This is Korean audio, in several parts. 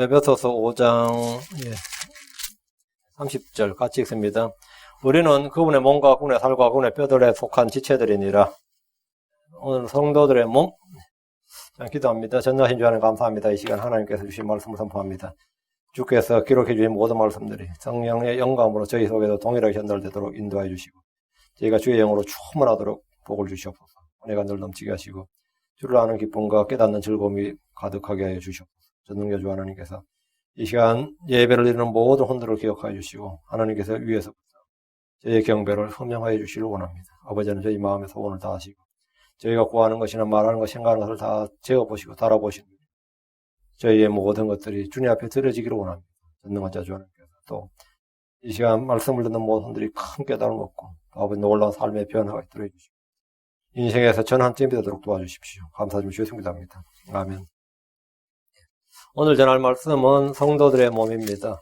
에베소서 5장 30절 같이 읽습니다. 우리는 그분의 몸과 그분의 살과 그분의 뼈들에 속한 지체들이니라. 오늘 성도들의 몸 기도합니다. 전능하신 주 하나님 감사합니다. 이 시간 하나님께서 주신 말씀을 선포합니다. 주께서 기록해 주신 모든 말씀들이 성령의 영감으로 저희 속에도 동일하게 전달되도록 인도해 주시고 저희가 주의 영으로 충만하도록 복을 주시옵소서. 은혜가 늘 넘치게 하시고 주를 아는 기쁨과 깨닫는 즐거움이 가득하게 하여 주시옵소서. 전능자 주 하나님께서 이 시간 예배를 드리는 모든 혼들을 기억하여 주시고 하나님께서 위에서부터 저희의 경배를 선명하여 주시길 원합니다. 아버지는 저희 마음의 소원을 다하시고 저희가 구하는 것이나 말하는 것, 생각하는 것을 다 재어보시고 달아보시는 저희의 모든 것들이 주님 앞에 드려지기를 원합니다. 전능한 자 주 하나님께서 또 이 시간 말씀을 듣는 모든 분들이 큰 깨달음을 얻고 아버지 놀라운 삶의 변화가 있도록 해주시고 인생에서 전 한 쯤이 되도록 도와주십시오. 감사드리며 주의 성기도합니다. 아멘. 오늘 전할 말씀은 성도들의 몸입니다.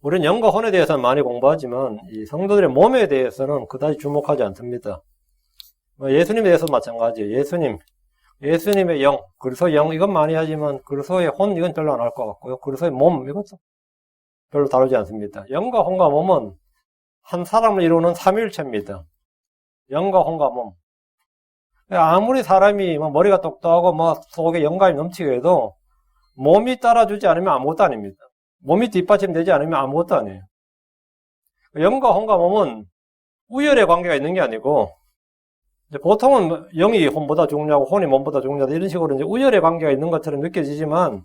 우리는 영과 혼에 대해서는 많이 공부하지만 이 성도들의 몸에 대해서는 그다지 주목하지 않습니다. 예수님에 대해서도 마찬가지예요. 예수님의 영, 그리스도의 영 이건 많이 하지만 그리스도의 혼 이건 별로 안 할 것 같고요. 그리스도의 몸 이것도 별로 다루지 않습니다. 영과 혼과 몸은 한 사람을 이루는 삼위일체입니다. 영과 혼과 몸. 아무리 사람이 머리가 똑똑하고 속에 영감이 넘치게 해도 몸이 따라주지 않으면 아무것도 아닙니다. 몸이 뒷받침되지 않으면 아무것도 아니에요. 영과 혼과 몸은 우열의 관계가 있는 게 아니고 보통은 영이 혼보다 중요하고 혼이 몸보다 중요하다 이런 식으로 이제 우열의 관계가 있는 것처럼 느껴지지만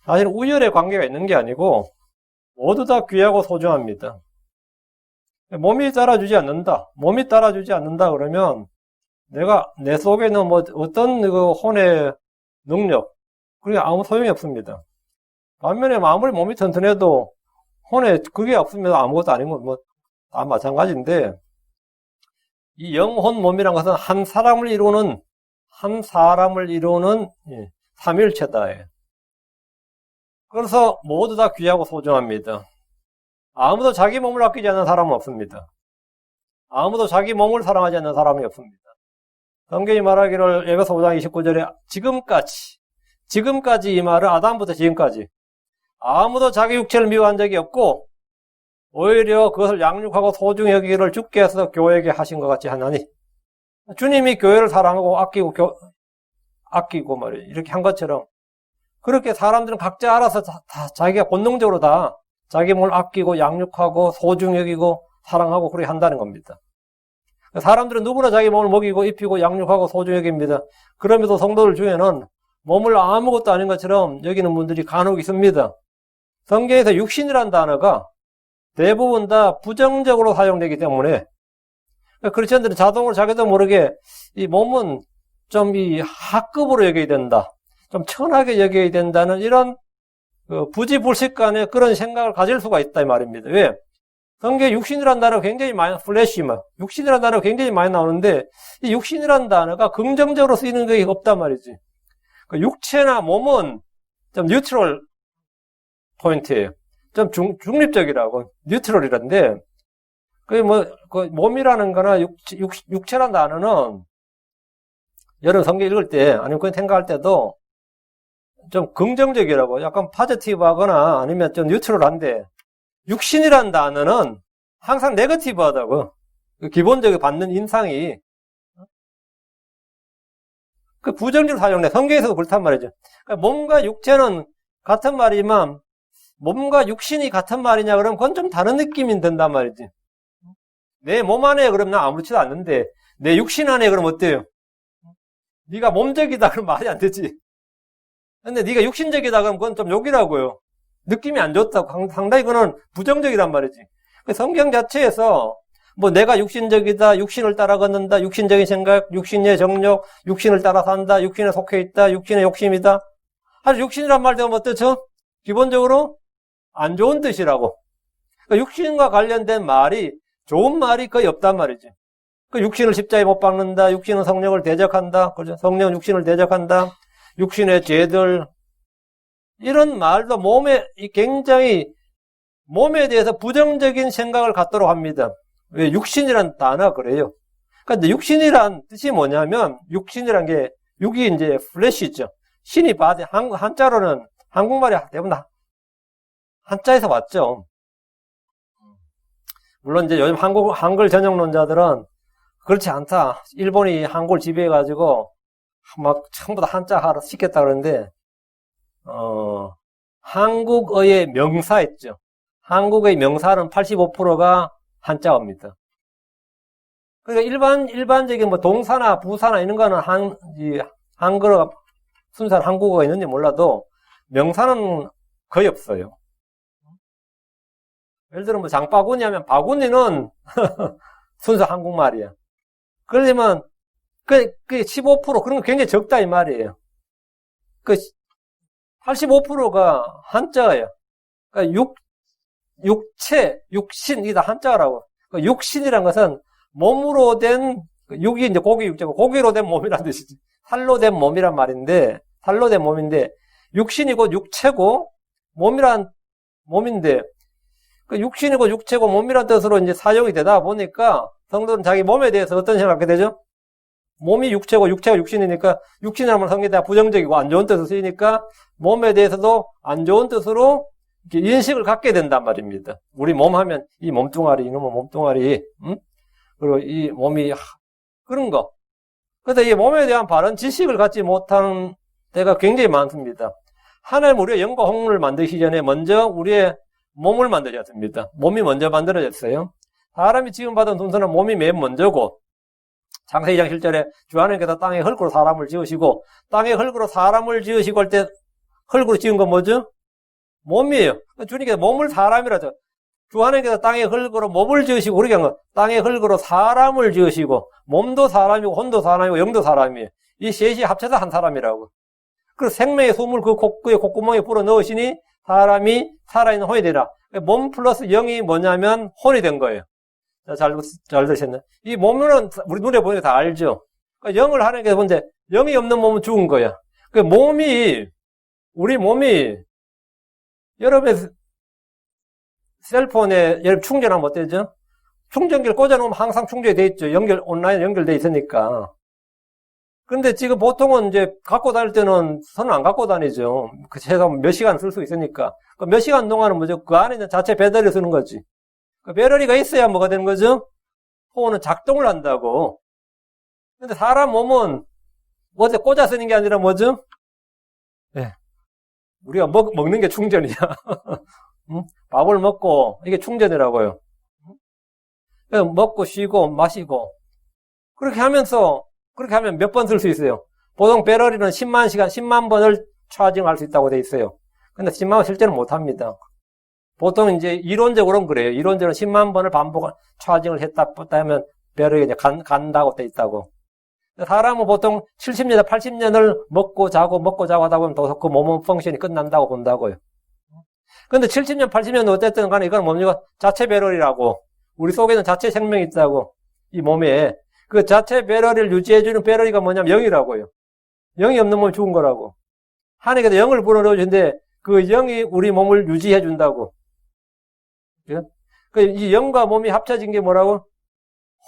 사실 우열의 관계가 있는 게 아니고 모두 다 귀하고 소중합니다. 몸이 따라주지 않는다. 몸이 따라주지 않는다 그러면 내가 내 속에는 어떤 그 혼의 능력 그게 아무 소용이 없습니다. 반면에 아무리 몸이 튼튼해도 혼에 그게 없으면 아무것도 아닌 건 다 마찬가지인데 이 영혼 몸이란 것은 한 사람을 이루는 삼일체다. 그래서 모두 다 귀하고 소중합니다. 아무도 자기 몸을 아끼지 않는 사람은 없습니다. 아무도 자기 몸을 사랑하지 않는 사람이 없습니다. 성경이 말하기를 에베소 5장 29절에 지금까지 이 말은 아담부터 지금까지 아무도 자기 육체를 미워한 적이 없고 오히려 그것을 양육하고 소중히 여기기를 주께서 교회에게 하신 것 같이 하나니 주님이 교회를 사랑하고 아끼고 말이에요. 이렇게 한 것처럼 그렇게 사람들은 각자 알아서 다 자기가 본능적으로 다 자기 몸을 아끼고 양육하고 소중히 여기고 사랑하고 그렇게 한다는 겁니다. 사람들은 누구나 자기 몸을 먹이고 입히고 양육하고 소중히 여깁니다. 그러면서 성도들 중에는 몸을 아무것도 아닌 것처럼 여기는 분들이 간혹 있습니다. 성경에서 육신이라는 단어가 대부분 다 부정적으로 사용되기 때문에 크리스천들은 자동으로 자기도 모르게 이 몸은 좀 이 하급으로 여겨야 된다. 좀 천하게 여겨야 된다는 이런 부지불식간에 그런 생각을 가질 수가 있다 이 말입니다. 왜? 성경에 육신이라는 단어가 굉장히 많이 육신이라는 단어가 굉장히 많이 나오는데 이 육신이라는 단어가 긍정적으로 쓰이는 게 없단 말이지. 육체나 몸은 좀 뉴트럴 포인트예요. 좀 중립적이라고 뉴트럴이란데 몸이라는 거나 육체라는 단어는 여러분 성경 읽을 때 아니면 그냥 생각할 때도 좀 긍정적이라고 약간 포지티브하거나 아니면 좀 뉴트럴한데 육신이라는 단어는 항상 네거티브하다고 기본적으로 받는 인상이 그 부정적으로 사용돼. 성경에서도 그렇단 말이죠. 그러니까 몸과 육체는 같은 말이지만 몸과 육신이 같은 말이냐 그러면 그건 좀 다른 느낌이 든단 말이지. 내 몸 안에 그러면 나 아무렇지도 않는데 내 육신 안에 그러면 어때요? 네가 몸적이다 그러면 말이 안 되지. 근데 네가 육신적이다 그러면 그건 좀 욕이라고요. 느낌이 안 좋다고. 상당히 그거는 부정적이란 말이지. 성경 자체에서 내가 육신적이다, 육신을 따라 걷는다, 육신적인 생각, 육신의 정욕, 육신을 따라 산다, 육신에 속해 있다, 육신의 욕심이다. 사실 육신이란 말 되면 어떻죠? 기본적으로 안 좋은 뜻이라고. 육신과 관련된 말이 좋은 말이 거의 없단 말이지. 육신을 십자가에 못 박는다, 육신은 성령을 대적한다, 그죠? 성령은 육신을 대적한다, 육신의 죄들 이런 말도 굉장히 몸에 대해서 부정적인 생각을 갖도록 합니다. 왜? 육신이란 단어가 그래요. 그런데 육신이란 뜻이 뭐냐면 육신이란 게 육이 이제 플래시죠. 신이 바디 한자로는 한국말이 대부분 한자에서 왔죠. 물론 이제 요즘 한글 전형론자들은 그렇지 않다. 일본이 한국을 지배해가지고 막 전부 다 한자화로 시켰다 그러는데, 한국어의 명사 있죠. 한국의 명사는 85%가 한자어입니다. 그러니까 일반적인 뭐 동사나 부사나 이런 거는 한글어, 순수한 한국어가 있는지 몰라도 명사는 거의 없어요. 예를 들어 뭐 장바구니 하면 바구니는 순수 한국말이야. 그러면 그 15% 그런 거 굉장히 적다 이 말이에요. 그 85%가 한자예요. 그러니까 육체, 육신 이게 다 한자라고. 그 육신이란 것은 몸으로 된 육이 이제 고기 육체고 고기로 된 몸이란 뜻이지. 살로 된 몸이란 말인데 살로 된 몸인데 육신이고 육체고 몸이란 몸인데 그 육신이고 육체고 몸이란 뜻으로 이제 사용이 되다 보니까 성도는 자기 몸에 대해서 어떤 생각을 갖게 되죠? 몸이 육체고 육체가 육신이니까 육신이라는 말 성경에 부정적이고 안 좋은 뜻을 쓰이니까 몸에 대해서도 안 좋은 뜻으로 이렇게 인식을 갖게 된단 말입니다. 우리 몸 하면 이 몸뚱아리, 이놈의 몸뚱아리, 그리고 이 몸이 그런 거. 그래서 이 몸에 대한 바른 지식을 갖지 못하는 때가 굉장히 많습니다. 하나님 우리가 영과 홍문을 만드시기 전에 먼저 우리의 몸을 만들었습니다. 몸이 먼저 만들어졌어요. 사람이 지금 받은 순서는 몸이 맨 먼저고 창세기 2장 7절에 주 하나님께서 땅에 흙으로 사람을 지으시고 땅에 흙으로 사람을 지으시고 할 때 흙으로 지은 건 뭐죠? 몸이에요. 주님께서 몸을 사람이라죠. 주 하나님께서 땅에 흙으로 몸을 지으시고 우리가 한 거 땅에 흙으로 사람을 지으시고 몸도 사람이고 혼도 사람이고 영도 사람이에요. 이 셋이 합쳐서 한 사람이라고. 그래서 생명의 숨을 그 콧구멍에 불어 넣으시니 사람이 살아있는 혼이 되라. 몸 플러스 영이 뭐냐면 혼이 된 거예요. 잘 들으셨나요? 이 몸은 우리 눈에 보니까 다 알죠. 그러니까 영을 하나님께서 본데 영이 없는 몸은 죽은 거야. 그러니까 우리 몸이 여러분의 셀폰에 여러분 충전하면 어때죠? 충전기를 꽂아놓으면 항상 충전이 돼 있죠. 온라인 연결돼 있으니까. 근데 지금 보통은 이제 갖고 다닐 때는 손을 안 갖고 다니죠. 그 최소 몇 시간 쓸 수 있으니까. 몇 시간 동안은 뭐죠? 그 안에 있는 자체 배터리 쓰는 거지. 그 배터리가 있어야 뭐가 되는 거죠? 폰은 작동을 한다고. 근데 사람 몸은 어디 꽂아 쓰는 게 아니라 뭐죠? 네. 우리가 먹는 게 충전이야. 밥을 먹고 이게 충전이라고요. 먹고 쉬고 마시고 그렇게 하면 몇 번 쓸 수 있어요? 보통 배터리는 10만 시간, 10만 번을 차징할 수 있다고 돼 있어요. 근데 10만 번 실제는 못 합니다. 보통 이제 이론적으로는 그래요. 이론적으로는 10만 번을 반복 차징을 했다 하면 배터리가 이제 간다고 돼 있다고. 사람은 보통 70년, 80년을 먹고 자고 하다 보면 그 몸은 펑션이 끝난다고 본다고요. 근데 70년, 80년 어쨌든 간에 이건 뭡니까? 자체 배터리라고. 우리 속에는 자체 생명이 있다고. 이 몸에. 그 자체 배터리를 유지해주는 배터리가 뭐냐면 영이라고요. 영이 없는 몸이 죽은 거라고. 하나님께서 영을 불어넣어주는데 그 영이 우리 몸을 유지해준다고. 이 영과 몸이 합쳐진 게 뭐라고?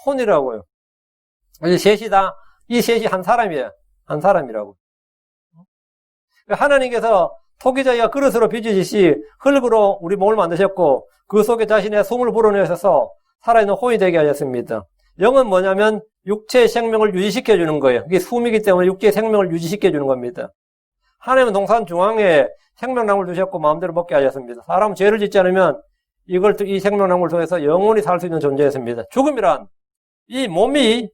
혼이라고요. 이 셋이 한 사람이에요. 한 사람이라고. 하나님께서 토기자기가 그릇으로 빚으시듯이 흙으로 우리 몸을 만드셨고 그 속에 자신의 숨을 불어넣으셔서 살아있는 혼이 되게 하셨습니다. 영은 뭐냐면 육체의 생명을 유지시켜주는 거예요. 이게 숨이기 때문에 육체의 생명을 유지시켜주는 겁니다. 하나님은 동산 중앙에 생명나무를 두셨고 마음대로 먹게 하셨습니다. 사람은 죄를 짓지 않으면 이 생명나무를 통해서 영원히 살 수 있는 존재였습니다. 죽음이란 이 몸이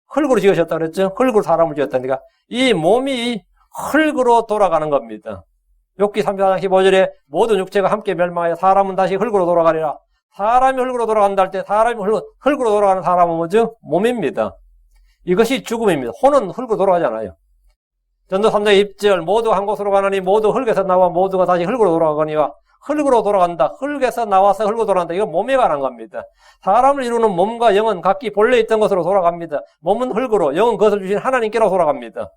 흙으로 지으셨다 그랬죠? 흙으로 사람을 지었다니까 이 몸이 흙으로 돌아가는 겁니다. 욥기 34장 15절에 모든 육체가 함께 멸망하여 사람은 다시 흙으로 돌아가리라. 사람이 흙으로 돌아간다 할 때 사람이 흙으로 돌아가는 사람은 뭐죠? 몸입니다. 이것이 죽음입니다. 혼은 흙으로 돌아가지 않아요. 전도 3장 2절 모두 한 곳으로 가느니 모두 흙에서 나와 모두가 다시 흙으로 돌아가거니와 흙으로 돌아간다. 흙에서 나와서 흙으로 돌아간다. 이건 몸에 관한 겁니다. 사람을 이루는 몸과 영은 각기 본래 있던 것으로 돌아갑니다. 몸은 흙으로, 영은 그것을 주신 하나님께로 돌아갑니다.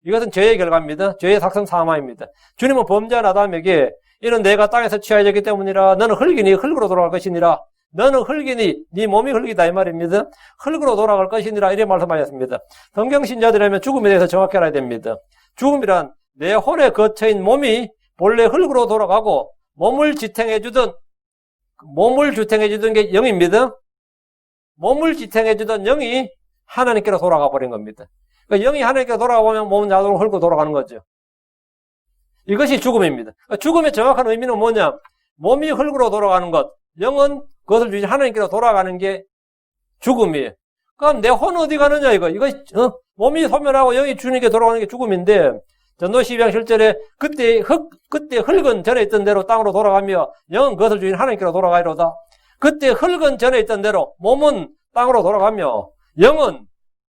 이것은 죄의 결과입니다. 죄의 삭선 사마입니다. 주님은 범죄한 아담에게 이는 내가 땅에서 취하였기 때문이라 너는 흙이니 흙으로 돌아갈 것이니라. 너는 흙이니 네 몸이 흙이다 이 말입니다. 흙으로 돌아갈 것이니라 이렇게 말씀하셨습니다. 성경 신자들이라면 죽음에 대해서 정확히 알아야 됩니다. 죽음이란 내 혼에 거쳐인 몸이 본래 흙으로 돌아가고 몸을 지탱해주던 게 영입니다. 몸을 지탱해주던 영이 하나님께로 돌아가 버린 겁니다. 그러니까 영이 하나님께로 돌아가 보면 몸은 자동으로 헐고 돌아가는 거죠. 이것이 죽음입니다. 그러니까 죽음의 정확한 의미는 뭐냐? 몸이 흙으로 돌아가는 것, 영은 그것을 주신 하나님께로 돌아가는 게 죽음이에요. 그럼 내 혼 어디 가느냐 이거 몸이 소멸하고 영이 주님께 돌아가는 게 죽음인데 전도 12장 7절에 그때 흙은 전에 있던 대로 땅으로 돌아가며 영은 그것을 주신 하나님께로 돌아가이로다. 그때 흙은 전에 있던 대로 몸은 땅으로 돌아가며 영은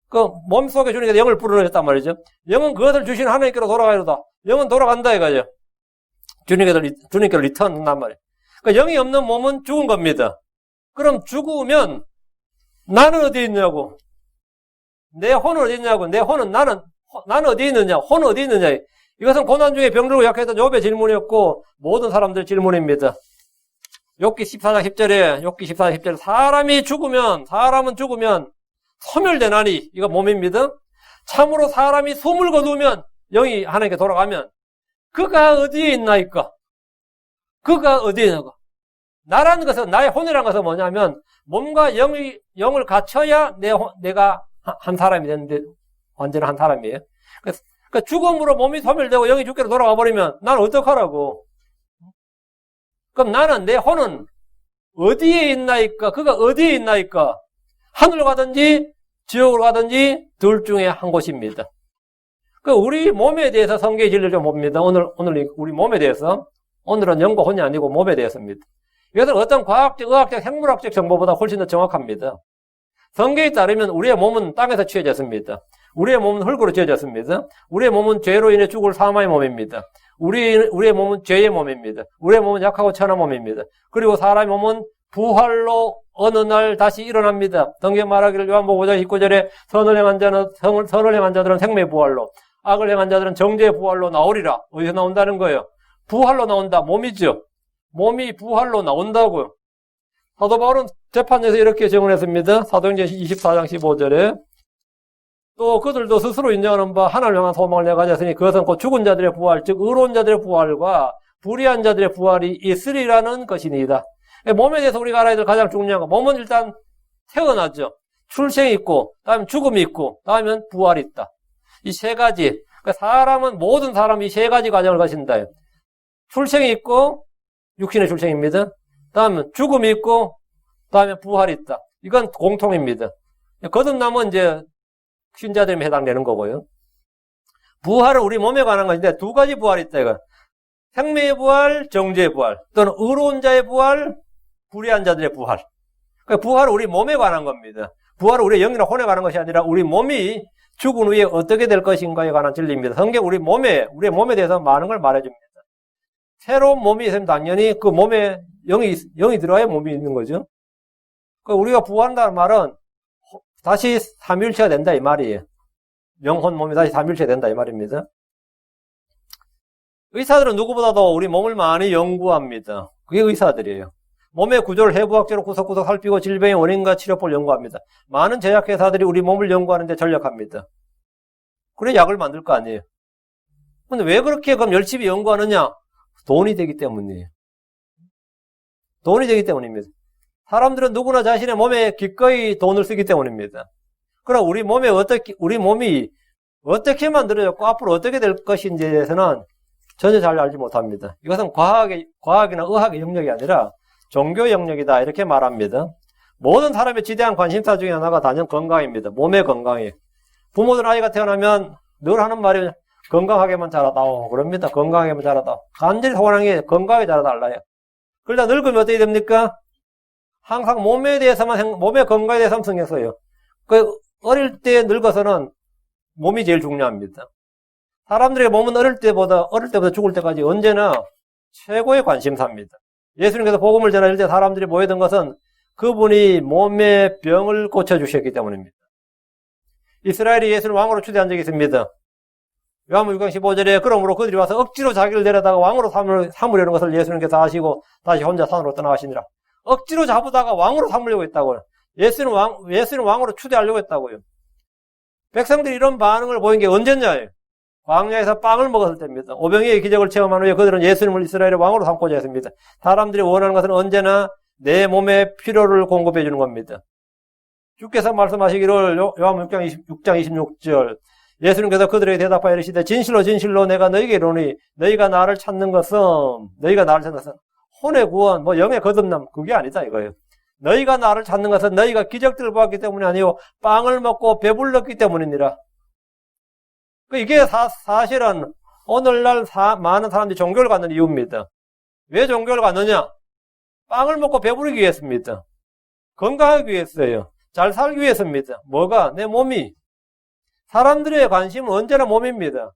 그 몸속에 주님께서 영을 불어넣었단 말이죠. 영은 그것을 주신 하나님께로 돌아가이로다. 영은 돌아간다 이거죠. 주님께로 리턴한단 말이에요. 그러니까 영이 없는 몸은 죽은 겁니다. 그럼 죽으면 나는 어디 있냐고. 내 혼은 어디 있냐고. 내 혼은 나는 어디 있느냐. 혼은 어디 있느냐. 이것은 고난 중에 병들고 약했던 욥의 질문이었고 모든 사람들 질문입니다. 욥기 14장 10절에 사람은 죽으면 소멸되나니 이거 몸입니다. 참으로 사람이 숨을 거두면 영이 하나님께 돌아가면 그가 어디에 있나이까? 그가 어디에 있나가? 나라는 것은 나의 혼이라는 것은 뭐냐면 몸과 영을 갖춰야 내가 한 사람이 되는데 완전한 한 사람이에요. 그러니까 죽음으로 몸이 소멸되고 영이 죽게로 돌아가 버리면 나는 어떡하라고? 그럼 나는 내 혼은 어디에 있나이까? 그가 어디에 있나이까? 하늘로 가든지 지옥으로 가든지 둘 중에 한 곳입니다. 우리 몸에 대해서 성경의 진리를 좀 봅니다. 오늘 우리 몸에 대해서 오늘은 영과 혼이 아니고 몸에 대해서입니다. 이것은 어떤 과학적, 의학적, 생물학적 정보보다 훨씬 더 정확합니다. 성경에 따르면 우리의 몸은 땅에서 취해졌습니다. 우리의 몸은 흙으로 지어졌습니다. 우리의 몸은 죄로 인해 죽을 사마의 몸입니다. 우리의 몸은 죄의 몸입니다. 우리의 몸은 약하고 천한 몸입니다. 그리고 사람의 몸은 부활로 어느 날 다시 일어납니다. 성경 말하기를 요한복음 5장 19절에 선을 행한 자들은 생명의 부활로, 악을 행한 자들은 정죄의 부활로 나오리라. 어디서 나온다는 거예요? 부활로 나온다. 몸이죠. 몸이 부활로 나온다고요. 사도 바울은 재판에서 이렇게 증언했습니다. 사도행전 24장 15절에 또 그들도 스스로 인정하는 바 하나님을 향한 소망을 내가 가졌으니 그것은 곧 죽은 자들의 부활, 즉 의로운 자들의 부활과 불의한 자들의 부활이 있으리라는 것이니이다. 몸에 대해서 우리가 알아야 될 가장 중요한 거, 몸은 일단 태어나죠. 출생이 있고, 다음에 죽음이 있고, 다음에 부활이 있다. 이 세 가지. 그러니까 모든 사람이 이 세 가지 과정을 거친다. 출생이 있고, 육신의 출생입니다. 다음에 죽음이 있고, 다음에 부활이 있다. 이건 공통입니다. 거듭남은 이제 신자들이 해당되는 거고요. 부활은 우리 몸에 관한 것인데 두 가지 부활이 있다. 이거. 생명의 부활, 정죄의 부활, 또는 의로운 자의 부활, 불의한 자들의 부활. 그러니까 부활은 우리 몸에 관한 겁니다. 부활은 우리 영이나 혼에 관한 것이 아니라 우리 몸이 죽은 후에 어떻게 될 것인가에 관한 진리입니다. 성경 우리의 몸에 대해서 많은 걸 말해줍니다. 새로운 몸이 있으면 당연히 그 몸에 영이 들어야 몸이 있는 거죠. 그러니까 우리가 부활한다는 말은 다시 삼위일체가 된다 이 말이에요. 영혼 몸이 다시 삼위일체가 된다 이 말입니다. 의사들은 누구보다도 우리 몸을 많이 연구합니다. 그게 의사들이에요. 몸의 구조를 해부학적으로 구석구석 살피고 질병의 원인과 치료법을 연구합니다. 많은 제약회사들이 우리 몸을 연구하는 데 전력합니다. 그래 약을 만들 거 아니에요. 근데 왜 그렇게 그럼 열심히 연구하느냐? 돈이 되기 때문이에요. 돈이 되기 때문입니다. 사람들은 누구나 자신의 몸에 기꺼이 돈을 쓰기 때문입니다. 그럼 우리 몸이 어떻게 만들어졌고 앞으로 어떻게 될 것인지에 대해서는 전혀 잘 알지 못합니다. 이것은 과학이나 의학의 영역이 아니라 종교 영역이다 이렇게 말합니다. 모든 사람의 지대한 관심사 중에 하나가 단연 건강입니다. 몸의 건강이에요. 부모들 아이가 태어나면 늘 하는 말이 건강하게만 자라다오 그럽니다. 건강하게만 자라다오. 간절히 소원하는 게 건강하게 자라달라요. 그러다 늙으면 어떻게 됩니까? 항상 몸의 건강에 대해서만 신경 써요. 어릴 때 늙어서는 몸이 제일 중요합니다. 사람들의 몸은 어릴 때보다 죽을 때까지 언제나 최고의 관심사입니다. 예수님께서 복음을 전할 때 사람들이 모이던 것은 그분이 몸의 병을 고쳐주셨기 때문입니다. 이스라엘이 예수를 왕으로 추대한 적이 있습니다. 요한복음 6장 15절에 그러므로 그들이 와서 억지로 자기를 데려다가 왕으로 삼으려는 것을 예수님께서 아시고 다시 혼자 산으로 떠나가시니라. 억지로 잡으다가 왕으로 삼으려고 했다고요. 예수는 왕으로 추대하려고 했다고요. 백성들이 이런 반응을 보인 게 언제냐예요. 광야에서 빵을 먹었을 때입니다. 오병이의 기적을 체험한 후에 그들은 예수님을 이스라엘의 왕으로 삼고자 했습니다. 사람들이 원하는 것은 언제나 내 몸의 필요를 공급해 주는 겁니다. 주께서 말씀하시기를 요한복음 6장 26절 예수님께서 그들에게 대답하여 이르시되 진실로 진실로 내가 너희에게 이르노니 너희가 나를 찾는 것은 혼의 구원, 영의 거듭남 그게 아니다 이거예요. 너희가 나를 찾는 것은 너희가 기적들을 보았기 때문이 아니요 빵을 먹고 배불렀기 때문이니라. 이게 사실은 오늘날 많은 사람들이 종교를 갖는 이유입니다. 왜 종교를 갖느냐? 빵을 먹고 배부르기 위해서입니다. 건강하기 위해서예요. 잘 살기 위해서입니다. 뭐가? 내 몸이. 사람들의 관심은 언제나 몸입니다.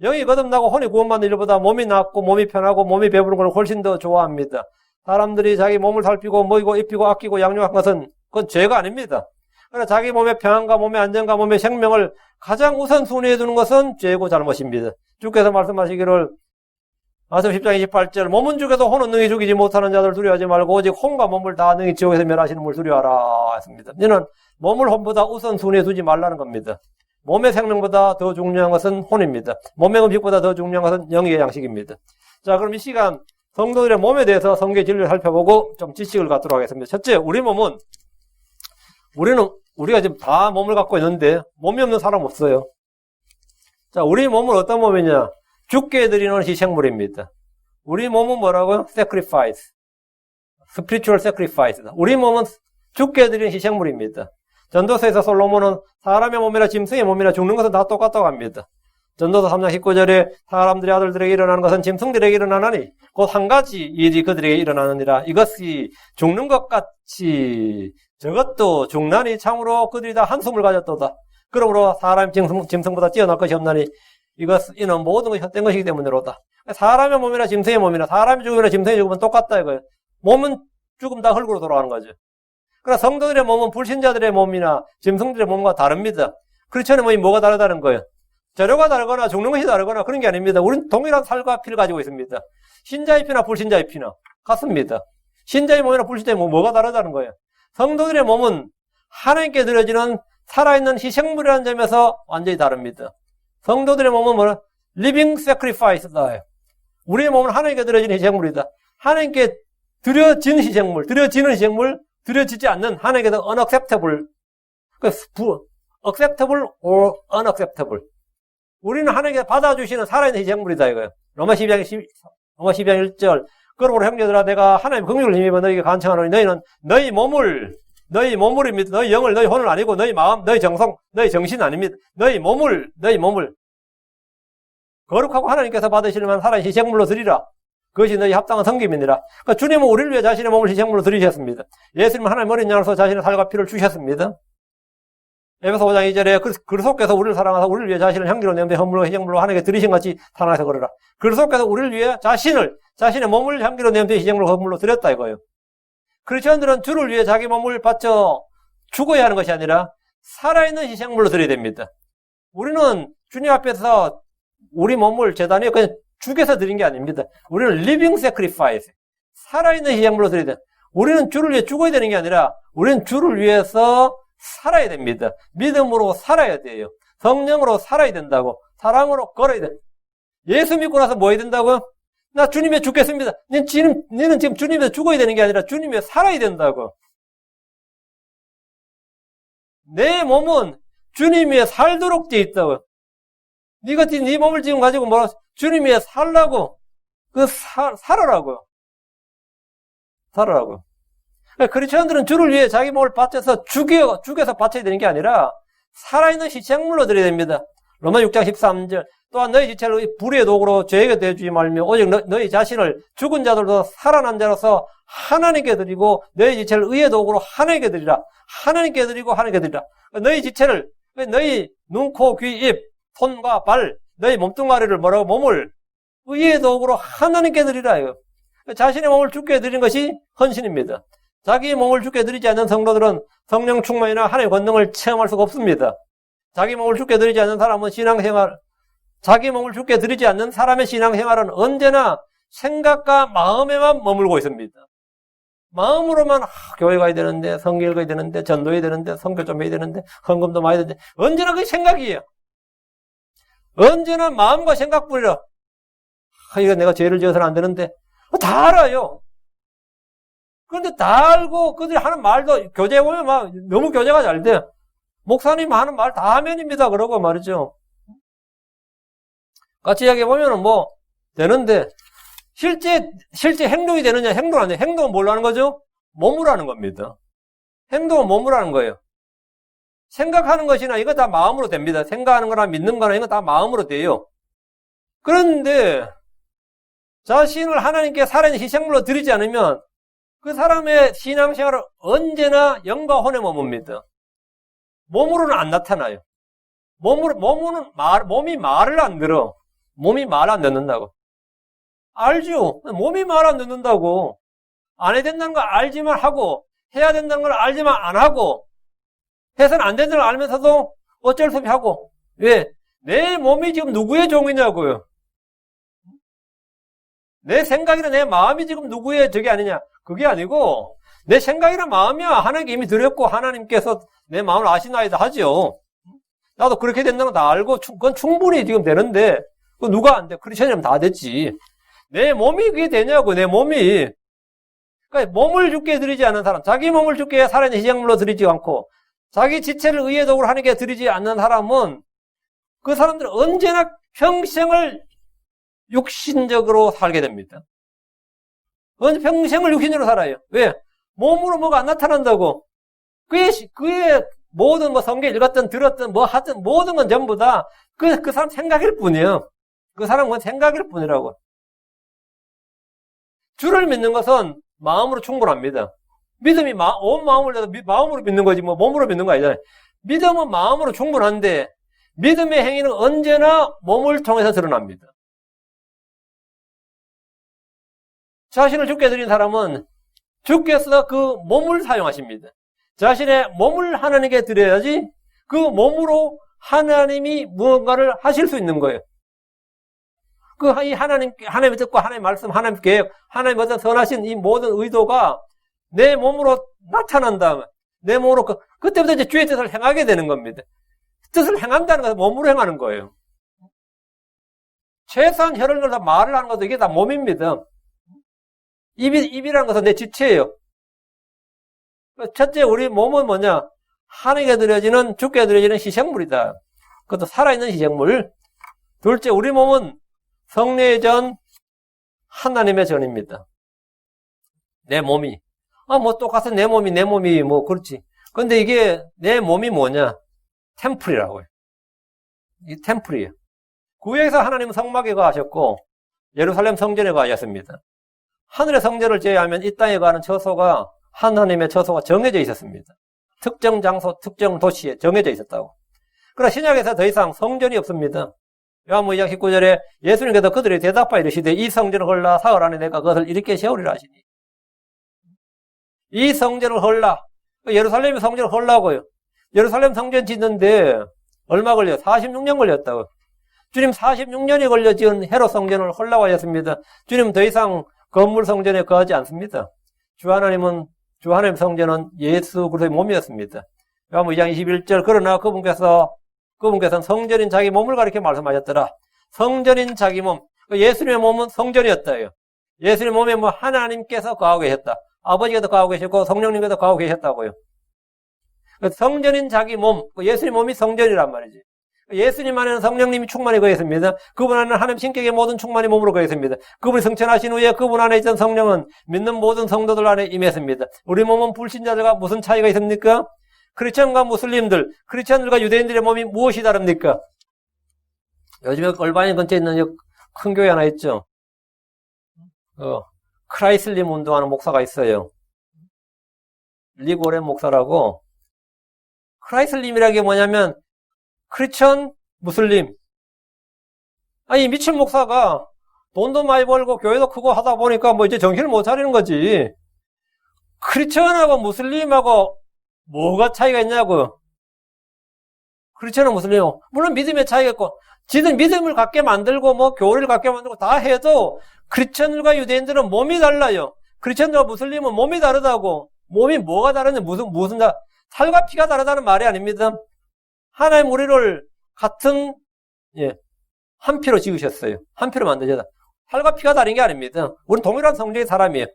영이 거듭나고 혼이 구원받는 일보다 몸이 낫고 몸이 편하고 몸이 배부른 걸 훨씬 더 좋아합니다. 사람들이 자기 몸을 살피고 먹이고 입히고 아끼고 양육한 것은 그건 죄가 아닙니다. 그러나 자기 몸의 평안과 몸의 안정과 몸의 생명을 가장 우선순위에 두는 것은 죄고 잘못입니다. 주께서 말씀하시기를 마태복음 10장 28절 몸은 죽여도 혼은 능히 죽이지 못하는 자들 두려워하지 말고 오직 혼과 몸을 다 능히 지옥에서 멸하시는 분을 두려워하라 했습니다. 이는 몸을 혼보다 우선순위에 두지 말라는 겁니다. 몸의 생명보다 더 중요한 것은 혼입니다. 몸의 음식보다 더 중요한 것은 영의 양식입니다. 자, 그럼 이 시간 성도들의 몸에 대해서 성경 진리를 살펴보고 좀 지식을 갖도록 하겠습니다. 첫째, 우리가 지금 다 몸을 갖고 있는데 몸이 없는 사람 없어요. 자, 우리 몸은 어떤 몸이냐? 죽게 드리는 희생물입니다. 우리 몸은 뭐라고요? sacrifice. spiritual sacrifice. 우리 몸은 죽게 드리는 희생물입니다. 전도서에서 솔로몬은 사람의 몸이나 짐승의 몸이나 죽는 것은 다 똑같다고 합니다. 전도서 3장 19절에 사람들의 아들들에게 일어나는 것은 짐승들에게 일어나나니 곧 한 가지 일이 그들에게 일어나느니라. 이것이 죽는 것 같이 저것도 죽나니 참으로 그들이 다 한숨을 가졌도다. 그러므로 사람이 짐승보다 뛰어날 것이 없나니 이는 모든 것이 헛된 것이기 때문이로다. 사람의 몸이나 짐승의 몸이나 사람이 죽으면 짐승이 죽으면 똑같다 이거예요. 몸은 죽으면 다 흙으로 돌아가는 거죠. 그러나 성도들의 몸은 불신자들의 몸이나 짐승들의 몸과 다릅니다. 크리스천의 몸이 뭐가 다르다는 거예요? 재료가 다르거나 죽는 것이 다르거나 그런 게 아닙니다. 우리는 동일한 살과 피를 가지고 있습니다. 신자의 피나 불신자의 피나 같습니다. 신자의 몸이나 불신자의 몸 뭐가 다르다는 거예요? 성도들의 몸은 하나님께 드려지는 살아있는 희생물이라는 점에서 완전히 다릅니다. 성도들의 몸은 뭐냐? living sacrifice다. 우리의 몸은 하나님께 드려지는 희생물이다. 하나님께 드려진 희생물, 드려지는 희생물, 드려지지 않는 하나님께서 unacceptable, acceptable or unacceptable. 우리는 하나님께서 받아주시는 살아있는 희생물이다 이거예요. 로마 12장 1절. 그러므로 형제들아 내가 하나님의 긍휼을 힘입어 너희에게 간청하노니 너희는 너희 몸물입니다. 너희 영을 너희 혼을 아니고 너희 마음, 너희 정성, 너희 정신 아닙니다. 너희 몸을 거룩하고 하나님께서 받으시려면 살아있는 희생물로 드리라. 그것이 너희 합당한 섬김이니라. 그러니까 주님은 우리를 위해 자신의 몸을 희생물로 드리셨습니다. 예수님은 하나님 어린 양으로서 자신의 살과 피를 주셨습니다. 에베소 5장 2절에 그리스도께서 우리를 사랑하사 우리를 위해 자신을 향기로 내는데 헌물로 희생물로 하나님께 드리신 같이 사랑해서 그러라. 그리스도께서 우리를 위해 자신의 몸을 향기로 내는데 희생물로 헌물로 드렸다 이거예요. 크리스천들은 주를 위해 자기 몸을 바쳐 죽어야 하는 것이 아니라 살아있는 희생물로 드려야 됩니다. 우리는 주님 앞에서 우리 몸을 제단에 그냥 죽여서 드린 게 아닙니다. 우리는 living sacrifice, 살아있는 희생물로 드려야 돼요. 우리는 주를 위해 죽어야 되는 게 아니라 우리는 주를 위해서 살아야 됩니다. 믿음으로 살아야 돼요. 성령으로 살아야 된다고. 사랑으로 걸어야 돼. 예수 믿고 나서 뭐 해야 된다고요? 나 주님 위해 죽겠습니다. 너는 지금 주님 위해 죽어야 되는 게 아니라 주님 위해 살아야 된다고. 내 몸은 주님 위해 살도록 돼 있다고. 네가 네 몸을 지금 가지고 뭐라 주님 위해 살라고. 살아라고요. 살아라고요. 크리스천들은 주를 위해 자기 몸을 바쳐서 죽여서 바쳐야 되는 게 아니라 살아있는 희생물로 드려야 됩니다. 로마 6장 13절. 또한 너희 지체를 불의의 도구로 죄에게 대주지 말며 오직 너희 자신을 죽은 자들도 살아난 자로서 하나님께 드리고 너희 지체를 의의 도구로 하나님께 드리라. 하나님께 드리고 하나님께 드리라. 너희 지체를 너희 눈, 코, 귀, 입, 손과 발, 너희 몸뚱아리를 몸을 의의 도구로 하나님께 드리라. 이거. 자신의 몸을 죽게 드리는 것이 헌신입니다. 자기 몸을 죽게 드리지 않는 성도들은 성령 충만이나 하나님의 권능을 체험할 수가 없습니다. 자기 몸을 죽게 드리지 않는 사람은 자기 몸을 죽게 드리지 않는 사람의 신앙생활은 언제나 생각과 마음에만 머물고 있습니다. 마음으로만 교회 가야 되는데, 성경 읽어야 되는데, 전도해야 되는데, 성교 좀 해야 되는데, 헌금도 많이 해야 되는데, 언제나 그게 생각이에요. 언제나 마음과 생각뿐이라. 이거 내가 죄를 지어서는 안 되는데. 다 알아요. 그런데 다 알고 그들이 하는 말도 교재에 보면 막 너무 교재가 잘 돼. 목사님 하는 말 다 아멘입니다. 그러고 말이죠. 같이 이야기해 보면은 뭐 되는데 실제 행동이 되느냐? 행동 안 돼. 행동은 뭘로 하는 거죠? 몸으로 하는 겁니다. 행동은 몸으로 하는 거예요. 생각하는 것이나 이거 다 마음으로 됩니다. 생각하는 거나 믿는 거나 이거 다 마음으로 돼요. 그런데 자신을 하나님께 살아있는 희생물로 드리지 않으면 그 사람의 신앙생활은 언제나 영과 혼에 머뭅니다. 몸으로는 안 나타나요. 몸이 말을 안 들어. 몸이 말 안 듣는다고. 알죠? 몸이 말 안 듣는다고. 안 해야 된다는 걸 알지만 하고, 해야 된다는 걸 알지만 안 하고, 해서는 안 된다는 걸 알면서도 어쩔 수 없이 하고. 왜? 내 몸이 지금 누구의 종이냐고요. 내 생각이나 내 마음이 지금 누구의 적이 아니냐. 그게 아니고 내 생각이나 마음이야 하나님께 이미 드렸고 하나님께서 내 마음을 아시나이다 하죠. 나도 그렇게 된다는 거 다 알고 그건 충분히 지금 되는데 그 누가 안 돼? 크리스천이라면 다 됐지. 내 몸이 그게 되냐고. 내 몸이. 그러니까 몸을 주께 드리지 않는 사람, 자기 몸을 주께 살아있는 희생물로 드리지 않고 자기 지체를 의의 도구로 하나님께 드리지 않는 사람은 그 사람들은 언제나 평생을 육신적으로 살게 됩니다. 평생을 육신적으로 살아요. 왜? 몸으로 뭐가 안 나타난다고. 그의 모든 뭐 성경 읽었든 들었든 뭐 하든 모든 건 전부 다 그 사람 생각일 뿐이에요. 그 사람은 생각일 뿐이라고. 주를 믿는 것은 마음으로 충분합니다. 믿음이 온 마음을 내서 마음으로 믿는 거지 뭐 몸으로 믿는 거 아니잖아요. 믿음은 마음으로 충분한데 믿음의 행위는 언제나 몸을 통해서 드러납니다. 자신을 주께 드린 사람은 주께서 그 몸을 사용하십니다. 자신의 몸을 하나님께 드려야지 그 몸으로 하나님이 무언가를 하실 수 있는 거예요. 이 하나님의 뜻과 하나님의 말씀, 하나님의 계획, 하나님의 어떤 선하신 이 모든 의도가 내 몸으로 나타난다. 내 몸으로 그때부터 이제 주의 뜻을 행하게 되는 겁니다. 뜻을 행한다는 것은 몸으로 행하는 거예요. 최소한 혀를 넣어서 말을 하는 것도 이게 다 몸입니다. 입이라는 것은 내 지체예요. 첫째, 우리 몸은 뭐냐? 하나님께 드려지는, 주께 드려지는 희생물이다. 그것도 살아있는 희생물. 둘째, 우리 몸은 성례의 전, 하나님의 전입니다. 내 몸이. 뭐 똑같은 내 몸이 뭐 그렇지. 근데 이게 내 몸이 뭐냐? 템플이라고요. 이 템플이에요. 구약에서 하나님은 성막에 거하셨고 예루살렘 성전에 거하셨습니다. 하늘의 성전을 제외하면 이 땅에 거하는 처소가 하나님의 처소가 정해져 있었습니다. 특정 장소, 특정 도시에 정해져 있었다고. 그러나 신약에서 더 이상 성전이 없습니다. 요한복음 2장 19절에 예수님께서 그들이 대답하여 이르시되 이 성전을 헐라 사흘 안에 내가 그것을 일으켜 세우리라 하시니. 이 성전을 헐라. 예루살렘의 성전을 헐라고요. 예루살렘 성전 짓는데 얼마 걸려요? 46년 걸렸다고. 주님 46년이 걸려 지은 헤롯 성전을 헐라고 하셨습니다. 주님 더 이상 건물 성전에 거하지 않습니다. 주 하나님의 성전은 예수 그리스도의 몸이었습니다. 요한복음 2장 21절 그러나 그분께서는 성전인 자기 몸을 가리켜 말씀하셨더라. 성전인 자기 몸. 예수님의 몸은 성전이었다요. 예수님의 몸에 뭐 하나님께서 거하고 계셨다. 아버지께서 거하고 계셨고 성령님께서 거하고 계셨다고요. 성전인 자기 몸. 예수님 몸이 성전이란 말이지. 예수님 안에는 성령님이 충만히 거했습니다. 그분 안에는 하나님 신격의 모든 충만이 몸으로 거했습니다. 그분이 승천하신 후에 그분 안에 있던 성령은 믿는 모든 성도들 안에 임했습니다. 우리 몸은 불신자들과 무슨 차이가 있습니까? 크리스천과 무슬림들, 크리스천들과 유대인들의 몸이 무엇이 다릅니까? 요즘에 얼바인 근처에 있는 큰 교회 하나 있죠. 크라이슬림 운동하는 목사가 있어요. 리고렌 목사라고. 크라이슬림이라는 게 뭐냐면 크리스천, 무슬림. 이 미친 목사가 돈도 많이 벌고 교회도 크고 하다 보니까 뭐 이제 정신을 못 차리는 거지. 크리스천하고 무슬림하고 뭐가 차이가 있냐고. 크리스천은 무슬림은 물론 믿음의 차이가 있고 지들 믿음을 갖게 만들고 뭐 교리를 갖게 만들고 다 해도 크리스천들과 유대인들은 몸이 달라요. 크리스천들과 무슬림은 몸이 다르다고. 몸이 뭐가 다르냐 무슨 살과 피가 다르다는 말이 아닙니다. 하나님 우리를 같은 한 피로 지으셨어요. 한 피로 만드셨다. 살과 피가 다른 게 아닙니다. 우리는 동일한 성질의 사람이에요.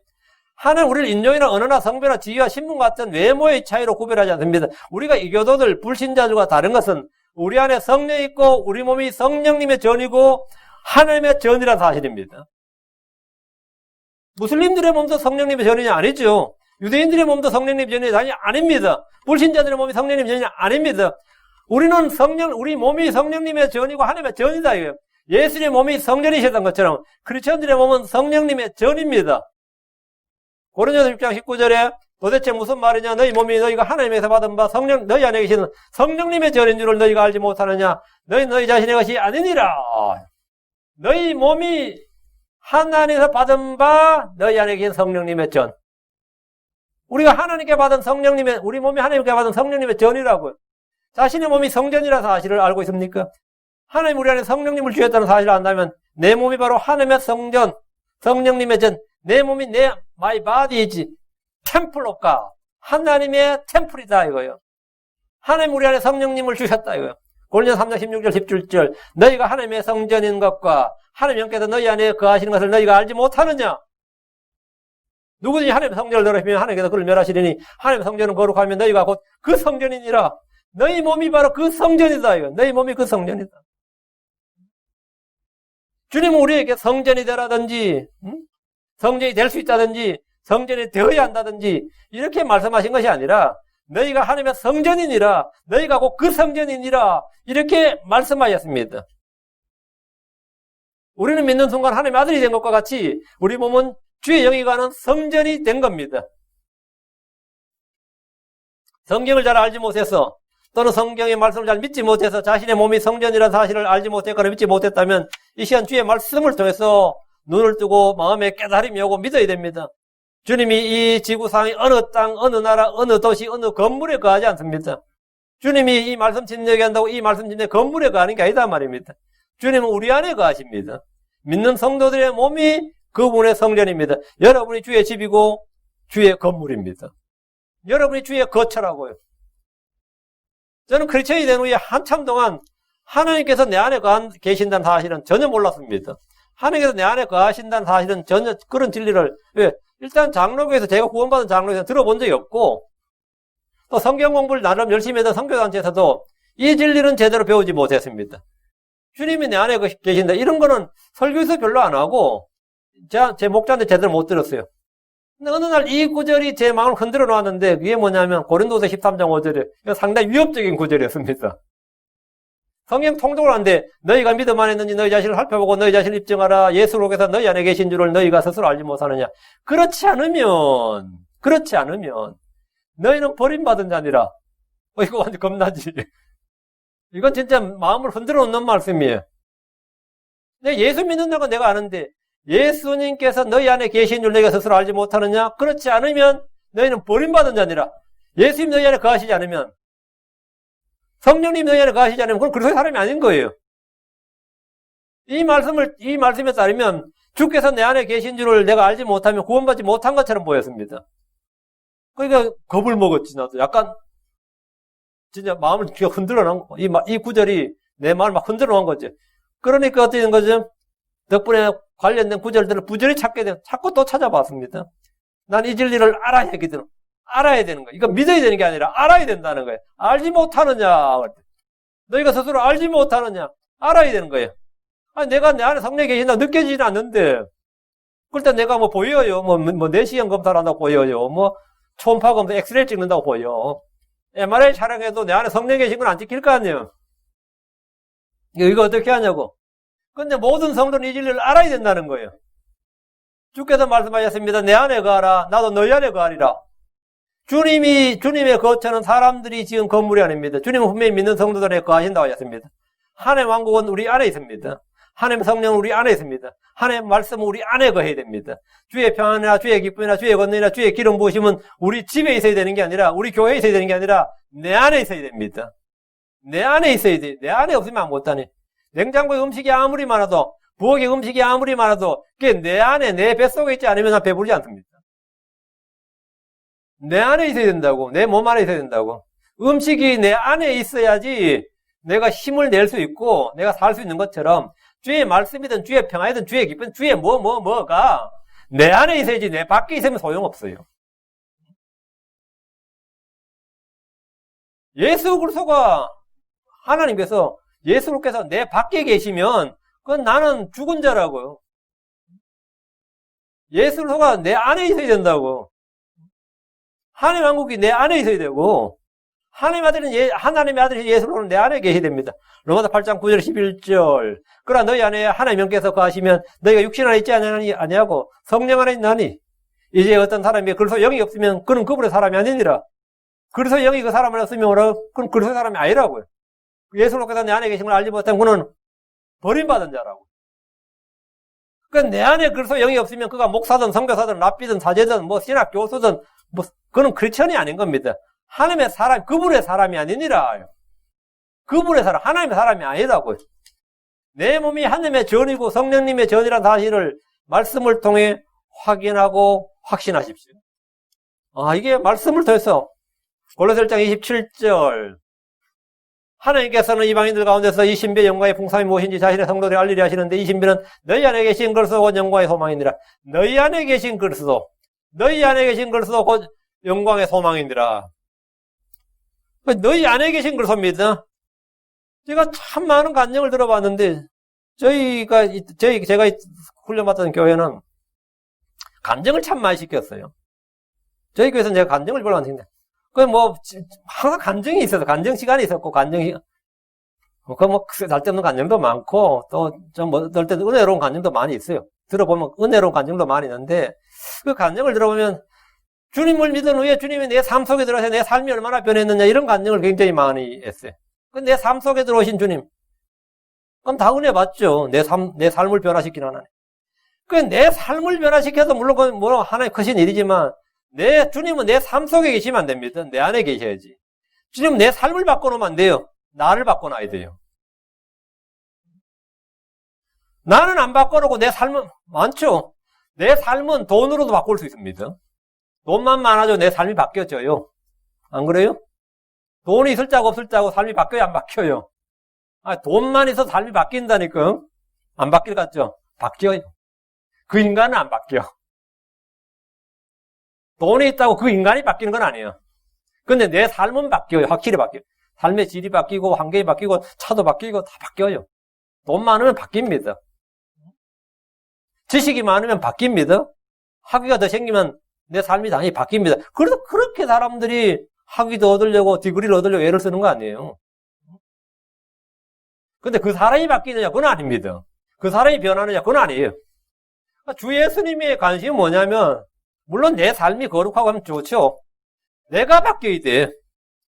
하나는 우리를 인종이나 언어나 성별이나 지위와 신분 같은 외모의 차이로 구별하지 않습니다. 우리가 이교도들, 불신자들과 다른 것은 우리 안에 성령이 있고 우리 몸이 성령님의 전이고 하나님의 전이라는 사실입니다. 무슬림들의 몸도 성령님의 전이 아니죠. 유대인들의 몸도 성령님의 전이 아닙니다. 불신자들의 몸이 성령님의 전이 아닙니다. 우리는 우리 몸이 성령님의 전이고 하나님의 전이다 이거예요. 예수님의 몸이 성전이셨던 것처럼 크리스천들의 몸은 성령님의 전입니다. 고린도서 6장 19절에 도대체 무슨 말이냐? 너희 몸이 너희가 하나님에서 받은 바 너희 안에 계시는 성령님의 전인 줄을 너희가 알지 못하느냐? 너희 자신의 것이 아니니라. 너희 몸이 하나님에서 받은 바 너희 안에 계신 성령님의 전. 우리가 하나님께 받은 우리 몸이 하나님께 받은 성령님의 전이라고요. 자신의 몸이 성전이라는 사실을 알고 있습니까? 하나님 우리 안에 성령님을 주셨다는 사실을 안다면 내 몸이 바로 하나님의 성전, 성령님의 전, 내 몸이 my body is temple of God. 하나님의 템플이다 이거예요. 하나님 우리 안에 성령님을 주셨다 이거예요. 고린도서 3장 16절 17절 너희가 하나님의 성전인 것과 하나님 영께서 너희 안에 거하시는 것을 너희가 알지 못하느냐? 누구든지 하나님의 성전을 더럽히면 하나님께서 그를 멸하시리니 하나님의 성전은 거룩하면 너희가 곧 그 성전이니라. 너희 몸이 바로 그 성전이다 이거. 너희 몸이 그 성전이다. 주님은 우리에게 성전이 되라든지 성전이 될 수 있다든지 성전이 되어야 한다든지 이렇게 말씀하신 것이 아니라 너희가 하나님의 성전이니라. 너희가 곧 그 성전이니라. 이렇게 말씀하셨습니다. 우리는 믿는 순간 하나님의 아들이 된 것과 같이 우리 몸은 주의 영이 가는 성전이 된 겁니다. 성경을 잘 알지 못해서 또는 성경의 말씀을 잘 믿지 못해서 자신의 몸이 성전이라는 사실을 알지 못했거나 믿지 못했다면 이 시간 주의 말씀을 통해서 눈을 뜨고 마음에 깨달음이 오고 믿어야 됩니다. 주님이 이 지구상의 어느 땅, 어느 나라, 어느 도시, 어느 건물에 거하지 않습니다. 주님이 이 말씀 진리하게 한다고 이 말씀 진리에 건물에 거하는 게 아니다 말입니다. 주님은 우리 안에 거하십니다. 믿는 성도들의 몸이 그분의 성전입니다. 여러분이 주의 집이고 주의 건물입니다. 여러분이 주의 거처라고요. 저는 크리스천이 된 후에 한참 동안 하나님께서 내 안에 계신다는 사실은 전혀 몰랐습니다. 하나님께서 내 안에 거하신다는 사실은 전혀 그런 진리를 일단 장로교에서 제가 구원받은 장로교에서 들어본 적이 없고 또 성경 공부를 나름 열심히 했던 선교단체에서도 이 진리는 제대로 배우지 못했습니다. 주님이 내 안에 계신다 이런 거는 설교에서 별로 안 하고 제 목자한테 제대로 못 들었어요. 근데 어느 날 이 구절이 제 마음을 흔들어 놓았는데 그게 뭐냐면 고린도서 13장 5절에 상당히 위협적인 구절이었습니다. 성경 통독을 하는데 너희가 믿음 안에 있는지 너희 자신을 살펴보고 너희 자신을 입증하라. 예수로께서 너희 안에 계신 줄을 너희가 스스로 알지 못하느냐. 그렇지 않으면 너희는 버림받은 자니라. 이거 완전 겁나지. 이건 진짜 마음을 흔들어 놓는 말씀이에요. 예수 믿는다는 건 내가 아는데 예수님께서 너희 안에 계신 줄 너희가 스스로 알지 못하느냐? 그렇지 않으면 너희는 버림받은 자니라. 예수님 너희 안에 거하시지 않으면 성령님 너희 안에 거하시지 않으면 그건 그리스도의 사람이 아닌 거예요. 이 말씀에 따르면 주께서 내 안에 계신 줄을 내가 알지 못하면 구원받지 못한 것처럼 보였습니다. 그러니까 겁을 먹었지 나도. 약간 진짜 마음을 흔들어 놓은 거. 이 구절이 내 마음을 막 흔들어 놓은 거죠. 그러니까 어떻게 된 거죠? 덕분에 관련된 구절들을 부지런히 찾고 또 찾아봤습니다. 난 이 진리를 알아야 되는 거예요. 이거 믿어야 되는 게 아니라 알아야 된다는 거예요. 알지 못하느냐. 너희가 스스로 알지 못하느냐. 알아야 되는 거예요. 아니, 내가 내 안에 성령이 계신다고 느껴지지는 않는데, 그럴 때 내가 뭐 보여요. 내시경 검사를 한다고 보여요. 초음파 검사, 엑스레이 찍는다고 보여. MRI 촬영해도 내 안에 성령이 계신 건 안 찍힐 거 아니에요. 이거 어떻게 하냐고. 근데 모든 성도는 이 진리를 알아야 된다는 거예요. 주께서 말씀하셨습니다. 내 안에 거하라. 나도 너희 안에 거하리라. 주님의 거처는 사람들이 지은 건물이 아닙니다. 주님은 분명히 믿는 성도들에 거하신다고 하셨습니다. 하나님의 왕국은 우리 안에 있습니다. 하나님의 성령은 우리 안에 있습니다. 하나님의 말씀은 우리 안에 거해야 됩니다. 주의 평안이나 주의 기쁨이나 주의 권능이나 주의 기름 부으심은 우리 집에 있어야 되는 게 아니라 우리 교회에 있어야 되는 게 아니라 내 안에 있어야 됩니다. 내 안에 있어야 돼. 내 안에 없으면 못하네. 냉장고에 음식이 아무리 많아도 부엌에 음식이 아무리 많아도 그게 내 안에 내 뱃속에 있지 않으면 난 배부르지 않습니다. 내 안에 있어야 된다고. 내 몸 안에 있어야 된다고. 음식이 내 안에 있어야지 내가 힘을 낼 수 있고 내가 살 수 있는 것처럼 주의 말씀이든 주의 평화이든 주의 기쁨, 주의 뭐가 내 안에 있어야지 내 밖에 있으면 소용없어요. 예수 그리스도가 하나님께서 예수님께서 내 밖에 계시면 그건 나는 죽은 자라고요. 예수 그리스도가 내 안에 있어야 된다고. 하나님 왕국이 내 안에 있어야 되고 하나님의 아들이 예수 그리스도는 내 안에 계셔야 됩니다. 로마서 8장 9절 11절 그러나 너희 안에 하나님께서 거하시면 너희가 육신 안에 있지 아니하고 성령 안에 있나니 이제 어떤 사람이 그리스도 영이 없으면 그는 그분의 사람이 아니니라. 그리스도 영이 그 사람을 없으면 그건 그리스도 사람이 아니라고요. 예수님께서 내 안에 계신 걸 알지 못한 그는 버림받은 자라고. 그러니까 내 안에 그리스도 영이 없으면 그가 목사든 선교사든 랍비든 사제든 신학 교수든 그는 크리스천이 아닌 겁니다. 하나님의 사람, 그분의 사람이 아니니라. 그분의 사람, 하나님의 사람이 아니라고요. 내 몸이 하나님의 전이고 성령님의 전이라는 사실을 말씀을 통해 확인하고 확신하십시오. 이게 말씀을 통해서 골로새 1장 27절 하나님께서는 이방인들 가운데서 이 신비의 영광의 풍성이 무엇인지 자신의 성도들이 알리려 하시는데 이 신비는 너희 안에 계신 그리스도 곧 영광의 소망이니라. 너희 안에 계신 그리스도, 너희 안에 계신 그리스도 곧 영광의 소망이니라. 너희 안에 계신 그리스도입니다. 제가 참 많은 간증을 들어봤는데 제가 훈련받던 교회는 간증을 참 많이 시켰어요. 저희 교회에서는 제가 간증을 별로 안 시켰는데 항상 간증이 있어서, 간증 시간이 있었고, 날때없는 간증도 많고, 어떨 때는 은혜로운 간증도 많이 있어요. 들어보면 은혜로운 간증도 많이 있는데, 그 간증을 들어보면, 주님을 믿은 후에 주님이 내 삶 속에 들어와서 내 삶이 얼마나 변했느냐, 이런 간증을 굉장히 많이 했어요. 내 삶 속에 들어오신 주님. 그럼 다 은혜 받죠. 내 삶을 변화시키는 하나님. 내 삶을 변화시켜서, 물론 그건 하나님 크신 일이지만, 주님은 내 삶 속에 계시면 안 됩니다. 내 안에 계셔야지. 주님은 내 삶을 바꿔놓으면 안 돼요. 나를 바꿔놔야 돼요. 나는 안 바꿔놓고 내 삶은, 많죠? 내 삶은 돈으로도 바꿀 수 있습니다. 돈만 많아져 내 삶이 바뀌어져요. 안 그래요? 돈이 있을 자고 없을 자고 삶이 바뀌어요, 안 바뀌어요? 돈만 있어서 삶이 바뀐다니까. 안 바뀔 것 같죠? 바뀌어요. 그 인간은 안 바뀌어. 돈이 있다고 그 인간이 바뀌는 건 아니에요. 근데 내 삶은 바뀌어요. 확실히 바뀌어요. 삶의 질이 바뀌고 환경이 바뀌고 차도 바뀌고 다 바뀌어요. 돈 많으면 바뀝니다. 지식이 많으면 바뀝니다. 학위가 더 생기면 내 삶이 당연히 바뀝니다. 그래서 그렇게 사람들이 학위도 얻으려고 디그리를 얻으려고 애를 쓰는 거 아니에요. 근데 그 사람이 바뀌느냐? 그건 아닙니다. 그 사람이 변하느냐? 그건 아니에요. 주 예수님의 관심이 뭐냐면 물론 내 삶이 거룩하고 하면 좋죠. 내가 바뀌어야 돼.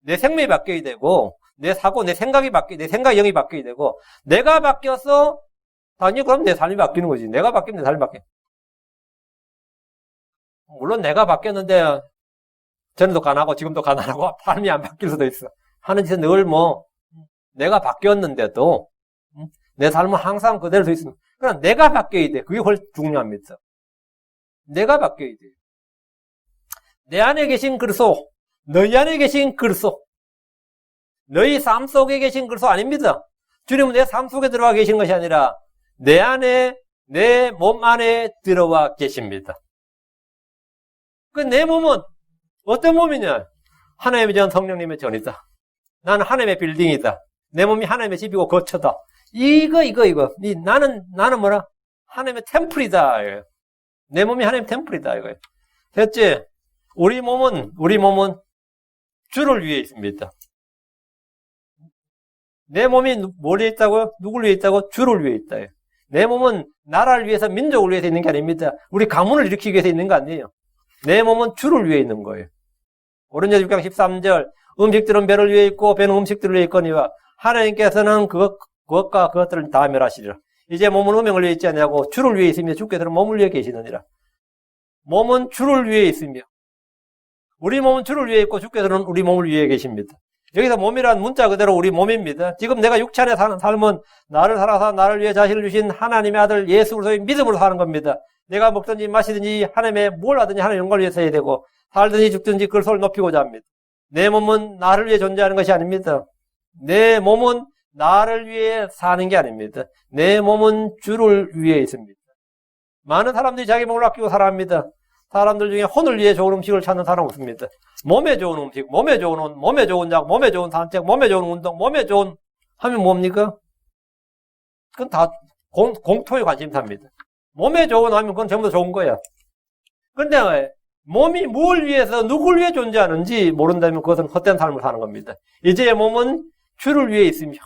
내 생명이 바뀌어야 되고, 내 사고, 내 생각이 내 생각 영이 바뀌어야 되고, 내가 바뀌어서, 당연히 그럼 내 삶이 바뀌는 거지. 내가 바뀌면 내 삶이 바뀌어. 물론 내가 바뀌었는데, 전에도 가난하고, 지금도 가난하고, 삶이 안 바뀔 수도 있어. 하는 짓은 늘 내가 바뀌었는데도, 내 삶은 항상 그대로 돼 있습니다. 그러나 내가 바뀌어야 돼. 그게 훨씬 중요합니다. 내가 바뀌어야 돼. 내 안에 계신 그리스도, 너희 안에 계신 그리스도, 너희 삶 속에 계신 그리스도 아닙니다. 주님은 내 삶 속에 들어와 계신 것이 아니라 내 안에, 내 몸 안에 들어와 계십니다. 내 몸은 어떤 몸이냐? 하나님의 전, 성령님의 전이다. 나는 하나님의 빌딩이다. 내 몸이 하나님의 집이고 거처다. 이거. 나는 뭐라? 하나님의 템플이다. 내 몸이 하나님의 템플이다. 이거예요. 셋째, 우리 몸은 주를 위해 있습니다. 내 몸이 뭘 위해 있다고요? 누굴 위해 있다고? 주를 위해 있다. 내 몸은 나라를 위해서, 민족을 위해서 있는 게 아닙니다. 우리 가문을 일으키기 위해서 있는 거 아니에요. 내 몸은 주를 위해 있는 거예요. 고린도서 6장 13절, 음식들은 배를 위해 있고 배는 음식들을 위해 있거니와 하나님께서는 그것과 그것들을 다 멸하시리라. 이제 몸은 음행을 위해 있지 않냐고 주를 위해 있으며 주께서는 몸을 위해 계시느니라. 몸은 주를 위해 있으며 우리 몸은 주를 위해 있고 주께서는 우리 몸을 위해 계십니다. 여기서 몸이란 문자 그대로 우리 몸입니다. 지금 내가 육체 안에 사는 삶은 나를 살아서 나를 위해 자신을 주신 하나님의 아들 예수 그리스도의 믿음으로 사는 겁니다. 내가 먹든지 마시든지 하나님의 뭘 하든지 하나님의 영광을 위해서 해야 되고 살든지 죽든지 그리스도를 높이고자 합니다. 내 몸은 나를 위해 존재하는 것이 아닙니다. 내 몸은 나를 위해 사는 게 아닙니다. 내 몸은 주를 위해 있습니다. 많은 사람들이 자기 몸을 아끼고 살아갑니다. 사람들 중에 혼을 위해 좋은 음식을 찾는 사람 없습니다. 몸에 좋은 음식, 몸에 좋은 옷, 몸에 좋은 약, 몸에 좋은 산책, 몸에 좋은 운동, 몸에 좋은 하면 뭡니까? 그건 다 공통의 관심사입니다. 몸에 좋은 하면 그건 전부 다 좋은 거야. 그런데 몸이 뭘 위해서 누굴 위해 존재하는지 모른다면 그것은 헛된 삶을 사는 겁니다. 이제 몸은 주를 위해 있으며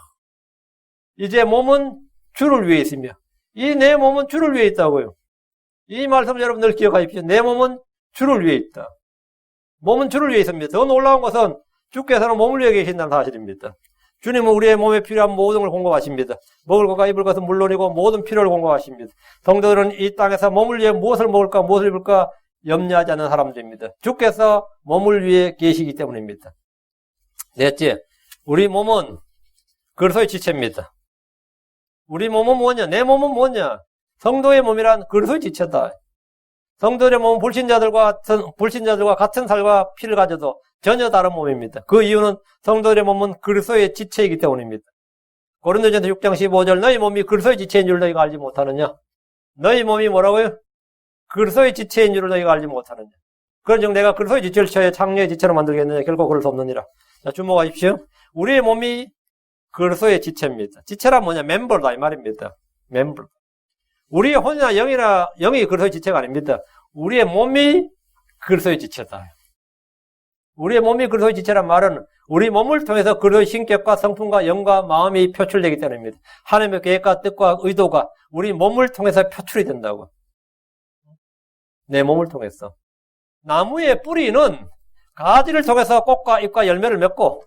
이제 몸은 주를 위해 있으며 이 내 몸은 주를 위해 있다고요. 이 말씀 여러분들 기억하십시오. 내 몸은 주를 위해 있다. 몸은 주를 위해 있습니다. 더 놀라운 것은 주께서는 몸을 위해 계신다는 사실입니다. 주님은 우리의 몸에 필요한 모든 걸 공급하십니다. 먹을 것과 입을 것은 물론이고 모든 필요를 공급하십니다. 성도들은 이 땅에서 몸을 위해 무엇을 먹을까 무엇을 입을까 염려하지 않는 사람들입니다. 주께서 몸을 위해 계시기 때문입니다. 넷째, 우리 몸은 그리스도의 지체입니다. 우리 몸은 뭐냐? 내 몸은 뭐냐? 성도의 몸이란 그리스도의 지체다. 성도의 몸은 불신자들과 같은 살과 피를 가져도 전혀 다른 몸입니다. 그 이유는 성도의 몸은 그리스도의 지체이기 때문입니다. 고린도전서 6장 15절 너희 몸이 그리스도의 지체인 줄 너희가 알지 못하느냐? 너희 몸이 뭐라고요? 그리스도의 지체인 줄 너희가 알지 못하느냐? 그런즉 내가 그리스도의 지체를 취하여 창녀의 지체로 만들겠느냐? 결코 그럴 수 없느니라. 자, 주목하십시오. 우리의 몸이 그리스도의 지체입니다. 지체란 뭐냐? 멤버다 이 말입니다. 멤버. 우리의 혼이나 영이 그리스도의 지체가 아닙니다. 우리의 몸이 그리스도의 지체다. 우리의 몸이 그리스도의 지체란 말은 우리 몸을 통해서 그리스도의 신격과 성품과 영과 마음이 표출되기 때문입니다. 하나님의 계획과 뜻과 의도가 우리 몸을 통해서 표출이 된다고. 내 몸을 통해서. 나무의 뿌리는 가지를 통해서 꽃과 잎과 열매를 맺고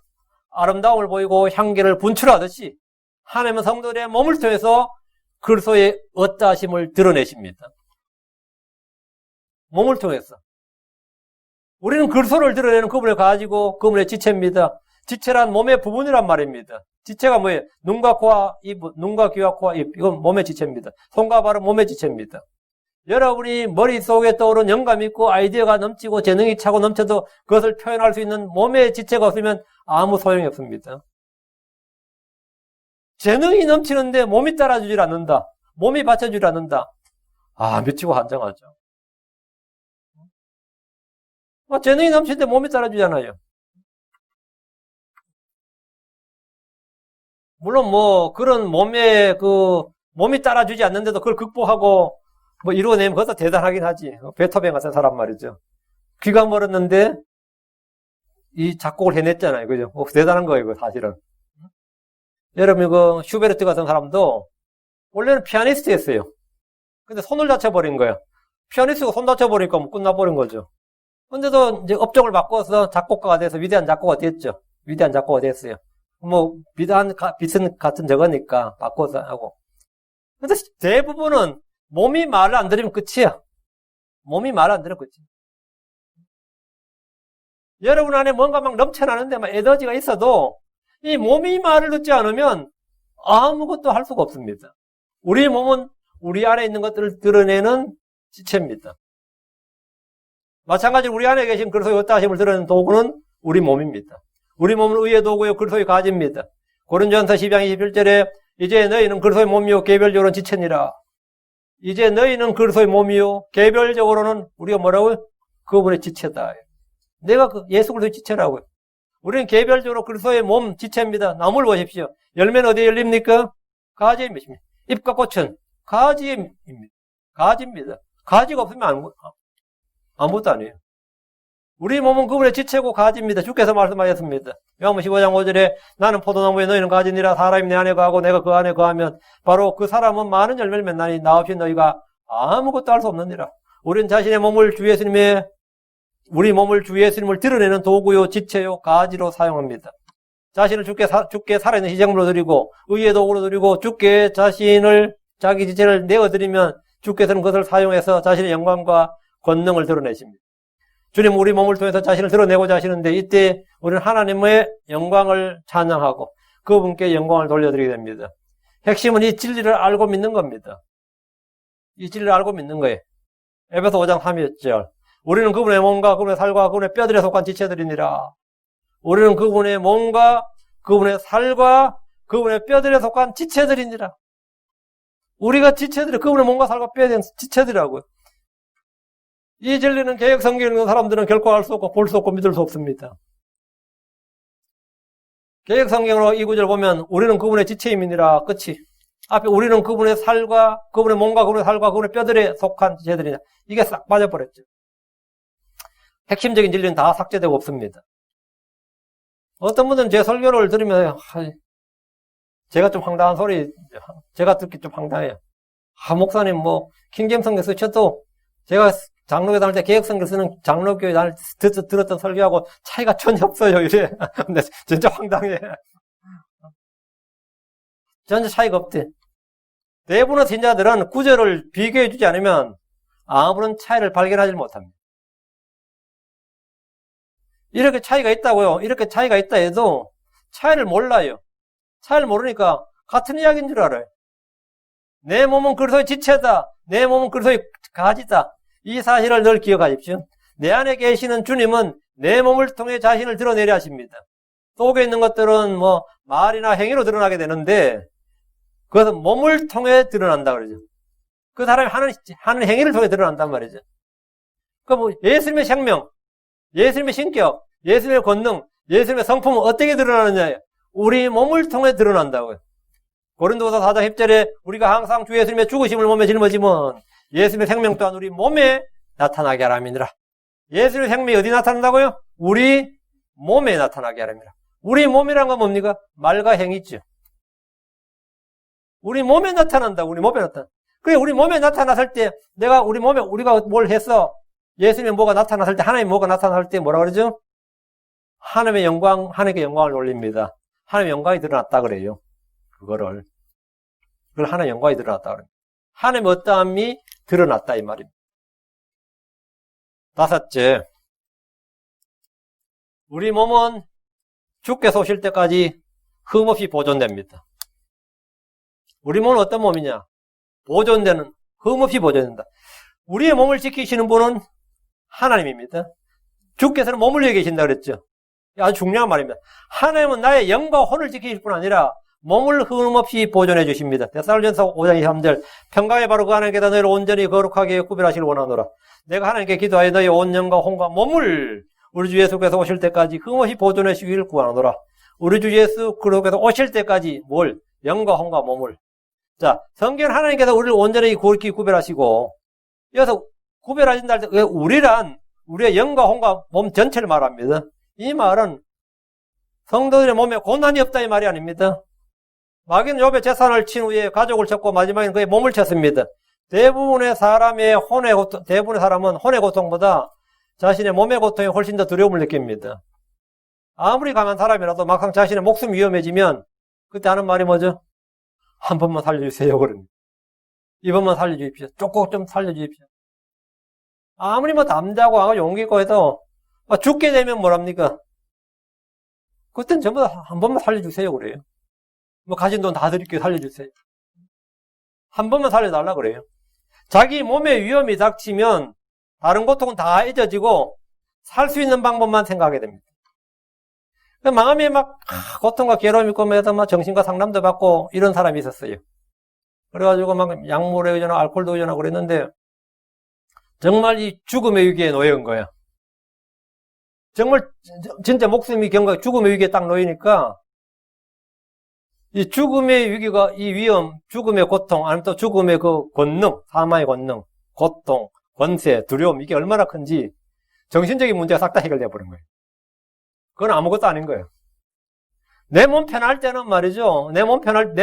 아름다움을 보이고 향기를 분출하듯이 하나님은 성도들의 몸을 통해서 그리스도의 어떠하심을 드러내십니다. 몸을 통해서. 우리는 그리스도를 드러내는 그분을 가지고 그분의 지체입니다. 지체란 몸의 부분이란 말입니다. 지체가 뭐예요? 눈과 코와 입, 눈과 귀와 코와 입. 이건 몸의 지체입니다. 손과 발은 몸의 지체입니다. 여러분이 머릿속에 떠오른 영감이 있고 아이디어가 넘치고 재능이 차고 넘쳐도 그것을 표현할 수 있는 몸의 지체가 없으면 아무 소용이 없습니다. 재능이 넘치는데 몸이 따라주질 않는다. 몸이 받쳐주질 않는다. 미치고 환장하죠. 재능이 넘치는데 몸이 따라주잖아요. 물론 그런 몸이 따라주지 않는데도 그걸 극복하고 이루어내면 그것도 대단하긴 하지. 베토벤 같은 사람 말이죠. 귀가 멀었는데 이 작곡을 해냈잖아요. 그죠? 대단한 거예요, 이거 사실은. 여러분, 슈베르트 같은 사람도 원래는 피아니스트였어요. 근데 손을 다쳐버린 거예요. 피아니스트가 손 다쳐버리니까 끝나버린 거죠. 근데도 이제 업종을 바꿔서 작곡가가 돼서 위대한 작곡가 됐죠. 위대한 작곡가 됐어요. 비슷한 같은 저거니까 바꿔서 하고. 근데 대부분은 몸이 말을 안 들으면 끝이야. 몸이 말을 안 들으면 끝이야. 여러분 안에 뭔가 막 넘쳐나는데 에너지가 있어도 이 몸이 말을 듣지 않으면 아무것도 할 수가 없습니다. 우리 몸은 우리 안에 있는 것들을 드러내는 지체입니다. 마찬가지로 우리 안에 계신 그리스도의 어떠하심을 드러내는 도구는 우리 몸입니다. 우리 몸은 의의 도구요 그리스도의 가지입니다. 고린도전서 12장 21절에 이제 너희는 그리스도의 몸이요 개별적으로는 지체니라. 이제 너희는 그리스도의 몸이요 개별적으로는 우리가 뭐라고요? 그분의 지체다. 내가 예수 그리스도의 지체라고요. 우리는 개별적으로 그리스도의 몸 지체입니다. 나무를 보십시오. 열매는 어디에 열립니까? 가지에 맺습니다. 잎과 꽃은 가지입니다. 가지입니다. 가지가 없으면 아무것도 아니에요. 우리 몸은 그분의 지체고 가지입니다. 주께서 말씀하셨습니다. 요한복음 15장 5절에 나는 포도나무에 너희는 가지니라. 사람이 내 안에 거하고 내가 그 안에 거하면 바로 그 사람은 많은 열매를 맺나니 나 없이 너희가 아무것도 할 수 없느니라. 우리는 자신의 몸을 우리 몸을 주 예수님을 드러내는 도구요 지체요 가지로 사용합니다. 자신을 주께 살아있는 희생물로 드리고 의의 도구로 드리고 주께 자기 지체를 내어드리면 주께서는 그것을 사용해서 자신의 영광과 권능을 드러내십니다. 주님 우리 몸을 통해서 자신을 드러내고자 하시는데 이때 우리는 하나님의 영광을 찬양하고 그분께 영광을 돌려드리게 됩니다. 핵심은 이 진리를 알고 믿는 겁니다. 이 진리를 알고 믿는 거예요. 에베소 5장 3절 우리는 그분의 몸과 그분의 살과 그분의 뼈들에 속한 지체들이니라. 우리는 그분의 몸과 그분의 살과 그분의 뼈들에 속한 지체들이니라. 우리가 지체들이, 그분의 몸과 살과 뼈에 대한 지체들이라고요. 이 진리는 개혁 성경에 있는 사람들은 결코 알 수 없고 볼 수 없고 믿을 수 없습니다. 개혁 성경으로 이 구절 보면 우리는 그분의 지체임이니라. 끝이. 앞에 우리는 그분의 살과 그분의 몸과 그분의 살과 그분의 뼈들에 속한 지체들이냐. 이게 싹 빠져버렸죠. 핵심적인 진리는 다 삭제되고 없습니다. 어떤 분들은 제 설교를 들으면 제가 좀 황당한 소리, 제가 듣기 좀 황당해요. 목사님 킹제임스 성경 쓰셔도 제가 장로교회 다닐 때 개혁성경 쓰는 장로교회 다닐 때 들었던 설교하고 차이가 전혀 없어요. 이래. 근데 진짜 황당해. 전혀 차이가 없대. 대부분의 신자들은 구절을 비교해 주지 않으면 아무런 차이를 발견하지 못합니다. 이렇게 차이가 있다고요. 이렇게 차이가 있다 해도 차이를 몰라요. 차이를 모르니까 같은 이야기인 줄 알아요. 내 몸은 그리스도의 지체다. 내 몸은 그리스도의 가지다. 이 사실을 늘 기억하십시오. 내 안에 계시는 주님은 내 몸을 통해 자신을 드러내려 하십니다. 속에 있는 것들은 말이나 행위로 드러나게 되는데 그것은 몸을 통해 드러난다 그러죠. 그 사람이 하는 행위를 통해 드러난단 말이죠. 예수님의 생명, 예수님의 신격, 예수님의 권능, 예수님의 성품은 어떻게 드러나느냐? 우리 몸을 통해 드러난다고요. 고린도서 4장 10절에 우리가 항상 주 예수님의 죽으심을 몸에 짊어지면 예수님의 생명 또한 우리 몸에 나타나게 하람이니라. 예수님의 생명이 어디 나타난다고요? 우리 몸에 나타나게 하람이니라. 우리 몸이란 건 뭡니까? 말과 행위죠. 우리 몸에 나타난다. 우리 몸에 나타나. 그래, 우리 몸에 나타났을 때 우리가 뭘 했어? 예수님의 뭐가 나타났을 때, 하나님의 뭐가 나타났을 때 뭐라 그러죠? 하나님의 영광을 올립니다. 하나님의 영광이 드러났다 그래요. 그걸 하나님의 영광이 드러났다 그래요. 하나님의 어떠함이 드러났다 이 말입니다. 다섯째, 우리 몸은 주께서 오실 때까지 흠없이 보존됩니다. 우리 몸은 어떤 몸이냐? 흠없이 보존된다. 우리의 몸을 지키시는 분은 하나님입니다. 주께서는 머물러 계신다 그랬죠. 아주 중요한 말입니다. 하나님은 나의 영과 혼을 지키실 뿐 아니라 몸을 흠없이 보존해 주십니다. 데살로니가서 5장 23절 평강의 바로 그 하나님께서 너희를 온전히 거룩하게 구별하시길 원하노라. 내가 하나님께 기도하여 너희 온 영과 혼과 몸을 우리 주 예수께서 오실 때까지 흠없이 보존해 주시길 구하노라. 우리 주 예수 그리스도께서 오실 때까지 뭘? 영과 혼과 몸을. 자, 성경 하나님께서 우리를 온전히 거룩히 구별하시고 여기서 구별하신다 할 때 우리란 우리의 영과 혼과 몸 전체를 말합니다. 이 말은 성도들의 몸에 고난이 없다 이 말이 아닙니다. 마귀는 욥의 재산을 친 후에 가족을 쳤고 마지막에는 그의 몸을 쳤습니다. 대부분의 사람은 혼의 고통보다 자신의 몸의 고통에 훨씬 더 두려움을 느낍니다. 아무리 강한 사람이라도 막상 자신의 목숨이 위험해지면 그때 하는 말이 뭐죠? 한 번만 살려주세요 그럽니다. 이번만 살려주십시오. 조금 좀 살려주십시오. 아무리 남자고 용기 있고 해도 죽게 되면 뭐랍니까? 그때는 전부 다 한 번만 살려주세요 그래요. 가진 돈 다 드릴게요 살려주세요. 한 번만 살려달라 그래요. 자기 몸에 위험이 닥치면 다른 고통은 다 잊어지고 살 수 있는 방법만 생각하게 됩니다. 마음에 고통과 괴로움이 있고 정신과 상담도 받고 이런 사람이 있었어요. 그래가지고 약물에 의존하고 알코올도 의존하고 그랬는데 정말 이 죽음의 위기에 놓여온 거야. 정말 진짜 목숨이 죽음의 위기에 딱 놓이니까 이 죽음의 위기가 이 위험, 죽음의 고통, 아니면 또 죽음의 그 권능, 사망의 권능, 고통, 권세, 두려움 이게 얼마나 큰지 정신적인 문제가 싹 다 해결돼 버린 거예요. 그건 아무것도 아닌 거예요. 내 몸 편할 때는 말이죠. 내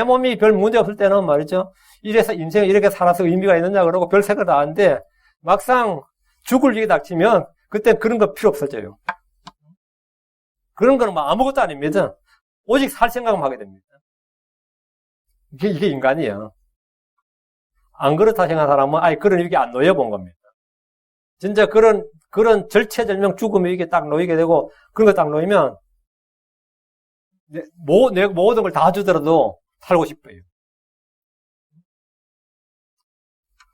몸이 별 문제 없을 때는 말이죠. 이래서 인생을 이렇게 살아서 의미가 있느냐 그러고 별 생각 다 하는데 막상 죽을 일이 닥치면 그때 그런 거 필요 없어져요. 그런 거는 아무것도 아닙니다. 오직 살 생각만 하게 됩니다. 이게 인간이에요. 안 그렇다 생각하는 사람은 아예 그런 위기에 안 놓여본 겁니다. 진짜 그런 절체절명 죽음의 위기에 딱 놓이게 되고 그런 거 딱 놓이면 내 모든 걸 다 주더라도 살고 싶어요.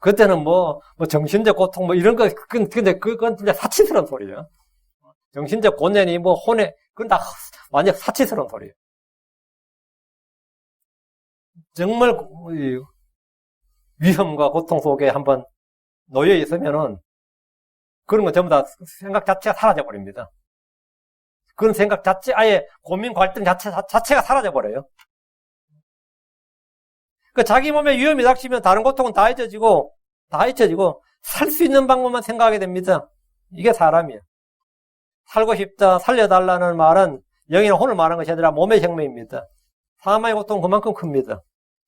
그때는 정신적 고통 이런 거 근데 그건 진짜 사치스러운 소리예요. 정신적 고뇌니 혼내 그건 다 완전 사치스러운 소리예요. 정말 위험과 고통 속에 한번 놓여 있으면은 그런 건 전부 다 생각 자체가 사라져 버립니다. 그런 생각 자체, 아예 고민 갈등 자체가 사라져 버려요. 그 자기 몸에 위험이 닥치면 다른 고통은 다 잊혀지고 살 수 있는 방법만 생각하게 됩니다. 이게 사람이에요. 살고 싶다, 살려달라는 말은 영이나 혼을 말하는 것이 아니라 몸의 생명입니다. 사망의 고통은 그만큼 큽니다.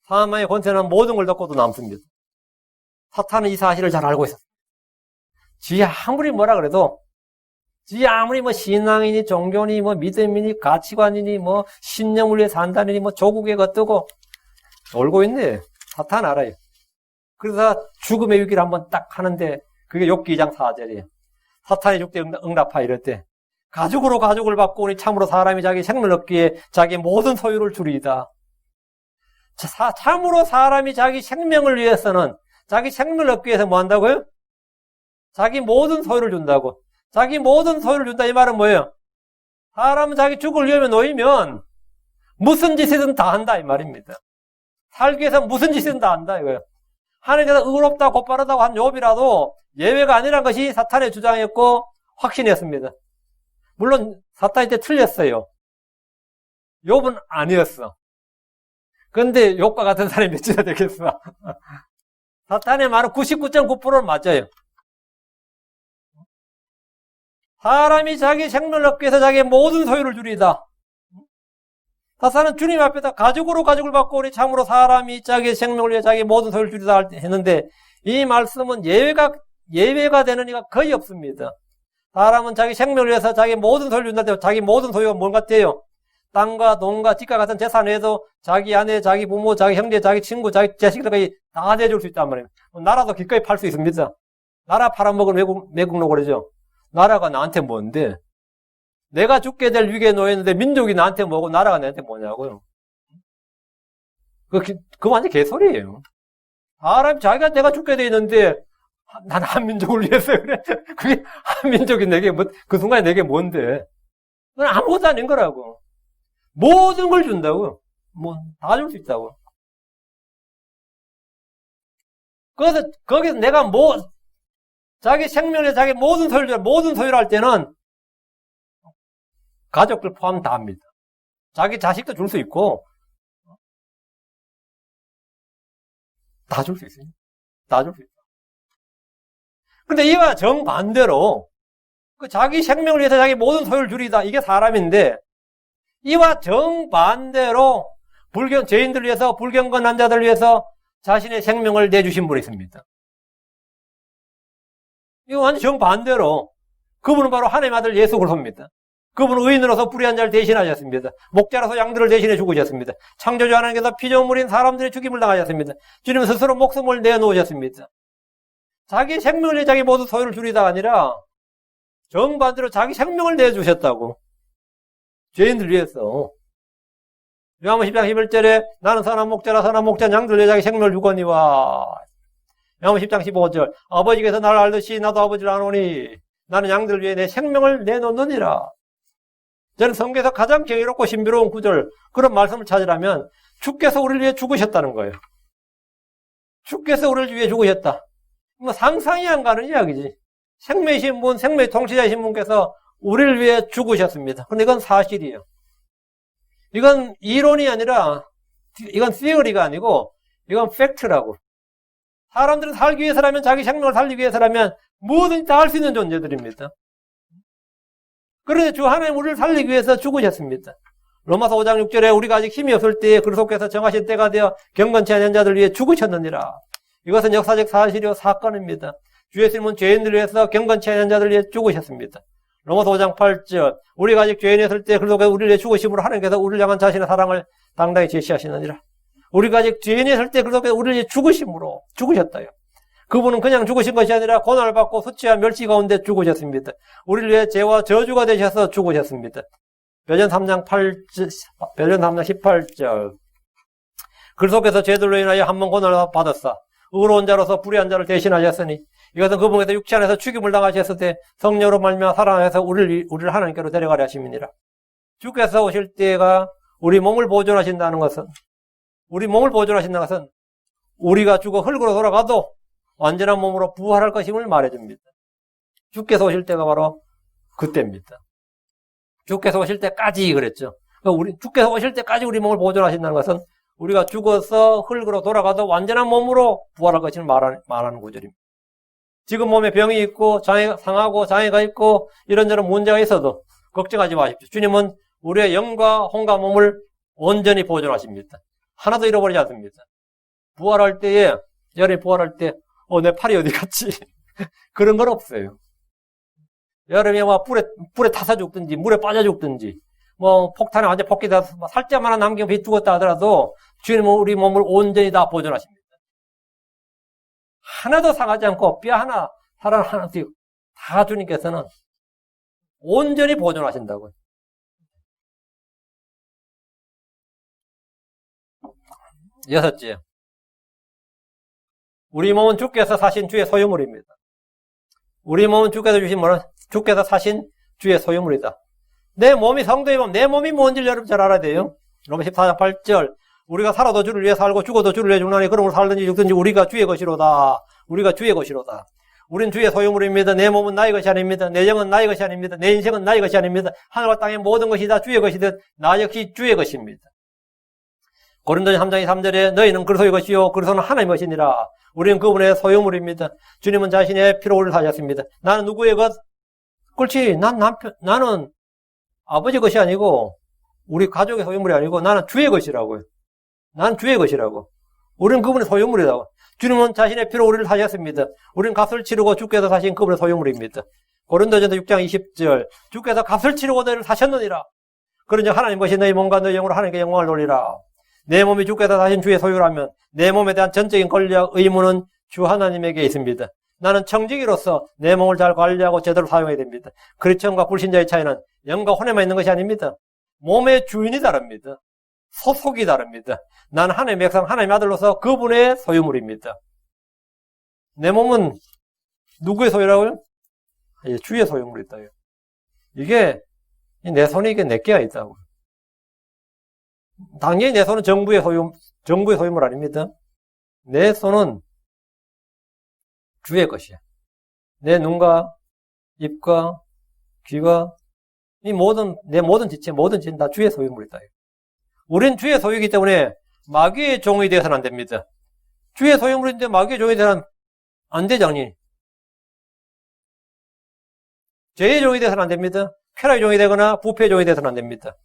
사망의 권세는 모든 걸 덮고도 남습니다. 사탄은 이 사실을 잘 알고 있었어요. 지 아무리 뭐라 그래도, 지 아무리 뭐 신앙이니 종교니 뭐 믿음이니 가치관이니 뭐 신념을 위해 산다니 뭐 조국에 걷뜨고 놀고 있네. 사탄 알아요. 그래서 죽음의 위기를 한번 딱 하는데 그게 욥기 2장 4절이에요. 사탄의 죽대 응답하 이럴 때 가죽으로 가죽을 받고 오니 참으로 사람이 자기 생명을 얻기에 자기 모든 소유를 줄이다. 참으로 사람이 자기 생명을 위해서는 자기 생명을 얻기 위해서 뭐 한다고요? 자기 모든 소유를 준다고. 자기 모든 소유를 준다 이 말은 뭐예요? 사람은 자기 죽을 위험에 놓이면 무슨 짓이든 다 한다 이 말입니다. 살기 위해서 무슨 짓이든 다 한다 이거예요. 하나님께서 의롭다 곧바르다고 한 욥이라도 예외가 아니란 것이 사탄의 주장이었고 확신이었습니다. 물론 사탄이 때 틀렸어요. 욥은 아니었어. 그런데 욥과 같은 사람이 몇이나 되겠어. 사탄의 말은 99.9%는 맞아요. 사람이 자기 생명을 얻기 위해서 자기의 모든 소유를 줄이다. 사탄은 주님 앞에다 가죽으로 가죽을 받고 오니 참으로 사람이 자기의 생명을 위해 자기의 모든 소유를 줄이다 했는데 이 말씀은 예외가 되는 이가 거의 없습니다. 사람은 자기 생명을 위해서 자기 모든 소유를 준다 할 때 자기 모든 소유가 뭔 같아요? 땅과 돈과 집과 같은 재산 외에도 자기 아내, 자기 부모, 자기 형제, 자기 친구, 자기 자식들까지 다 내줄 수 있단 말이에요. 나라도 기꺼이 팔 수 있습니다. 나라 팔아먹은 매국노 그러죠. 나라가 나한테 뭔데? 내가 죽게 될 위기에 놓였는데 민족이 나한테 뭐고 나라가 나한테 뭐냐고요. 그거 완전 개소리예요. 사람 자기가 내가 죽게 돼 있는데 난 한민족을 위해서 그래. 그게 한민족이 내게 그 순간에 내게 뭔데? 그건 아무것도 아닌 거라고. 모든 걸 준다고. 뭐 다 줄 수 있다고. 그래서 거기서 내가 자기 생명에 자기 모든 소유를 할 때는 가족들 포함 다 합니다. 자기 자식도 줄 수 있고 다 줄 수 있어요. 다 줄 수 있어요. 근데 이와 정반대로 자기 생명을 위해서 자기 모든 소유를 줄이다. 이게 사람인데 이와 정반대로 죄인들 위해서 불경건한 자들 위해서 자신의 생명을 내주신 분이 있습니다. 이거 완전 정반대로 그분은 바로 하나님의 아들 예수 그리스도입니다. 그분은 의인으로서 불의한 자를 대신하셨습니다. 목자로서 양들을 대신해 죽으셨습니다. 창조주 하나님께서 피조물인 사람들의 죽임을 당하셨습니다. 주님은 스스로 목숨을 내놓으셨습니다. 자기 생명을 위해 자기 모든 소유를 줄이다가 아니라 정반대로 자기 생명을 내주셨다고. 죄인들 위해서. 요한복음 10장 11절에 나는 선한 목자라 선한 목자는 양들 위해 자기 생명을 주거니와. 요한복음 10장 15절 아버지께서 나를 알듯이 나도 아버지를 아노니 나는 양들 위해 내 생명을 내놓느니라. 저는 성경에서 가장 경이롭고 신비로운 구절 그런 말씀을 찾으라면 주께서 우리를 위해 죽으셨다는 거예요. 주께서 우리를 위해 죽으셨다. 뭐 상상이 안 가는 이야기지. 생명이신 분, 생명의 통치자이신 분께서 우리를 위해 죽으셨습니다. 그런데 이건 사실이에요. 이건 이론이 아니라 이건 theory가 아니고 이건 팩트라고. 사람들은 살기 위해서라면 자기 생명을 살리기 위해서라면 뭐든지 다 할 수 있는 존재들입니다. 그런데 주 하나님 우리를 살리기 위해서 죽으셨습니다. 로마서 5장 6절에 우리가 아직 힘이 없을 때에 그리스도께서 정하신 때가 되어 경건치 않은 자들 위해 죽으셨느니라. 이것은 역사적 사실이요 사건입니다. 주 예수님은 죄인들을 위해서 경건치 않은 자들 위해 죽으셨습니다. 로마서 5장 8절 우리가 아직 죄인이었을 때 그리스도께서 우리를 위해 죽으심으로 하나님께서 우리를 향한 자신의 사랑을 당당히 제시하시느니라. 우리가 아직 죄인이었을 때 그리스도께서 우리를 위해 죽으심으로 죽으셨다요. 그분은 그냥 죽으신 것이 아니라 고난을 받고 수치와 멸시 가운데 죽으셨습니다. 우리를 위해 죄와 저주가 되셔서 죽으셨습니다. 베드로전 3장 18절 그리스도께서 죄들로 인하여 한 번 고난을 받았사 의로운 자로서 불의한 자를 대신하셨으니 이것은 그분께서 육체 안에서 죽임을 당하셨을 때 성령으로 말미암아 살아나서 우리를 하나님께로 데려가려 하심이니라. 주께서 오실 때가 우리 몸을 보존하신다는 것은 우리 몸을 보존하신다는 것은 우리가 죽어 흙으로 돌아가도 완전한 몸으로 부활할 것임을 말해줍니다. 주께서 오실 때가 바로 그때입니다. 주께서 오실 때까지 그랬죠. 주께서 오실 때까지 우리 몸을 보존하신다는 것은 우리가 죽어서 흙으로 돌아가도 완전한 몸으로 부활할 것임을 말하는 구절입니다. 지금 몸에 병이 있고 상하고 장애가 있고 이런저런 문제가 있어도 걱정하지 마십시오. 주님은 우리의 영과 혼과 몸을 온전히 보존하십니다. 하나도 잃어버리지 않습니다. 부활할 때에, 여름에 부활할 때, 내 팔이 어디 갔지? 그런 건 없어요. 여름에 불에 타서 죽든지, 물에 빠져 죽든지, 폭탄에 완전 폭기돼서 살짝만 남기고 비 죽었다 하더라도 주님은 우리 몸을 온전히 다 보존하십니다. 하나도 상하지 않고 뼈 하나, 살 하나씩 다 주님께서는 온전히 보존하신다고요. 여섯째, 우리 몸은 주께서 사신 주의 소유물입니다. 우리 몸은 주께서 주신 뭐는 주께서 사신 주의 소유물이다. 내 몸이 성도의 몸, 내 몸이 뭔지 여러분 잘 알아야 돼요. 로마 14장 8절 우리가 살아도 주를 위해 살고 죽어도 주를 위해 죽나니 그러므로 살든지 죽든지 우리가 주의 것이로다. 우리가 주의 것이로다. 우린 주의 소유물입니다. 내 몸은 나의 것이 아닙니다. 내 영은 나의 것이 아닙니다. 내 인생은 나의 것이 아닙니다. 하늘과 땅의 모든 것이 다 주의 것이듯 나 역시 주의 것입니다. 고린도전 3장 3절에 너희는 그리스도의 것이요 그리스도는 하나님의 것이니라. 우리는 그분의 소유물입니다. 주님은 자신의 피로 우리를 사셨습니다. 나는 누구의 것? 그렇지. 나는 아버지 것이 아니고 우리 가족의 소유물이 아니고 나는 주의 것이라고요. 나는 주의 것이라고. 우리는 그분의 소유물이라고. 주님은 자신의 피로 우리를 사셨습니다. 우리는 값을 치르고 주께서 사신 그분의 소유물입니다. 고린도전서 6장 20절 주께서 값을 치르고 너희를 사셨느니라. 그러니 하나님 것이 너희 몸과 너희 영으로 하나님께 영광을 돌리라. 내 몸이 주께서 사신 주의 소유라면 내 몸에 대한 전적인 권리와 의무는 주 하나님에게 있습니다. 나는 청지기로서 내 몸을 잘 관리하고 제대로 사용해야 됩니다. 크리스천과 불신자의 차이는 영과 혼에만 있는 것이 아닙니다. 몸의 주인이 다릅니다. 소속이 다릅니다. 나는 하나님의 백성, 하나님의 아들로서 그분의 소유물입니다. 내 몸은 누구의 소유라고요? 주의 소유물이다. 이게 내 손에 이게 내 개가 있다고. 당연히 내 손은 정부의 소유물 아닙니다. 내 손은 주의 것이야. 내 눈과 입과 귀가 내 모든 지체, 모든 지체는 다 주의 소유물이다. 우린 주의 소유이기 때문에 마귀의 종이 되어서는 안 됩니다. 주의 소유물인데 마귀의 종이 되어서는 안 되잖니. 죄의 종이 되어서는 안 됩니다. 쾌락의 종이 되거나 부패의 종이 되어서는 안 됩니다.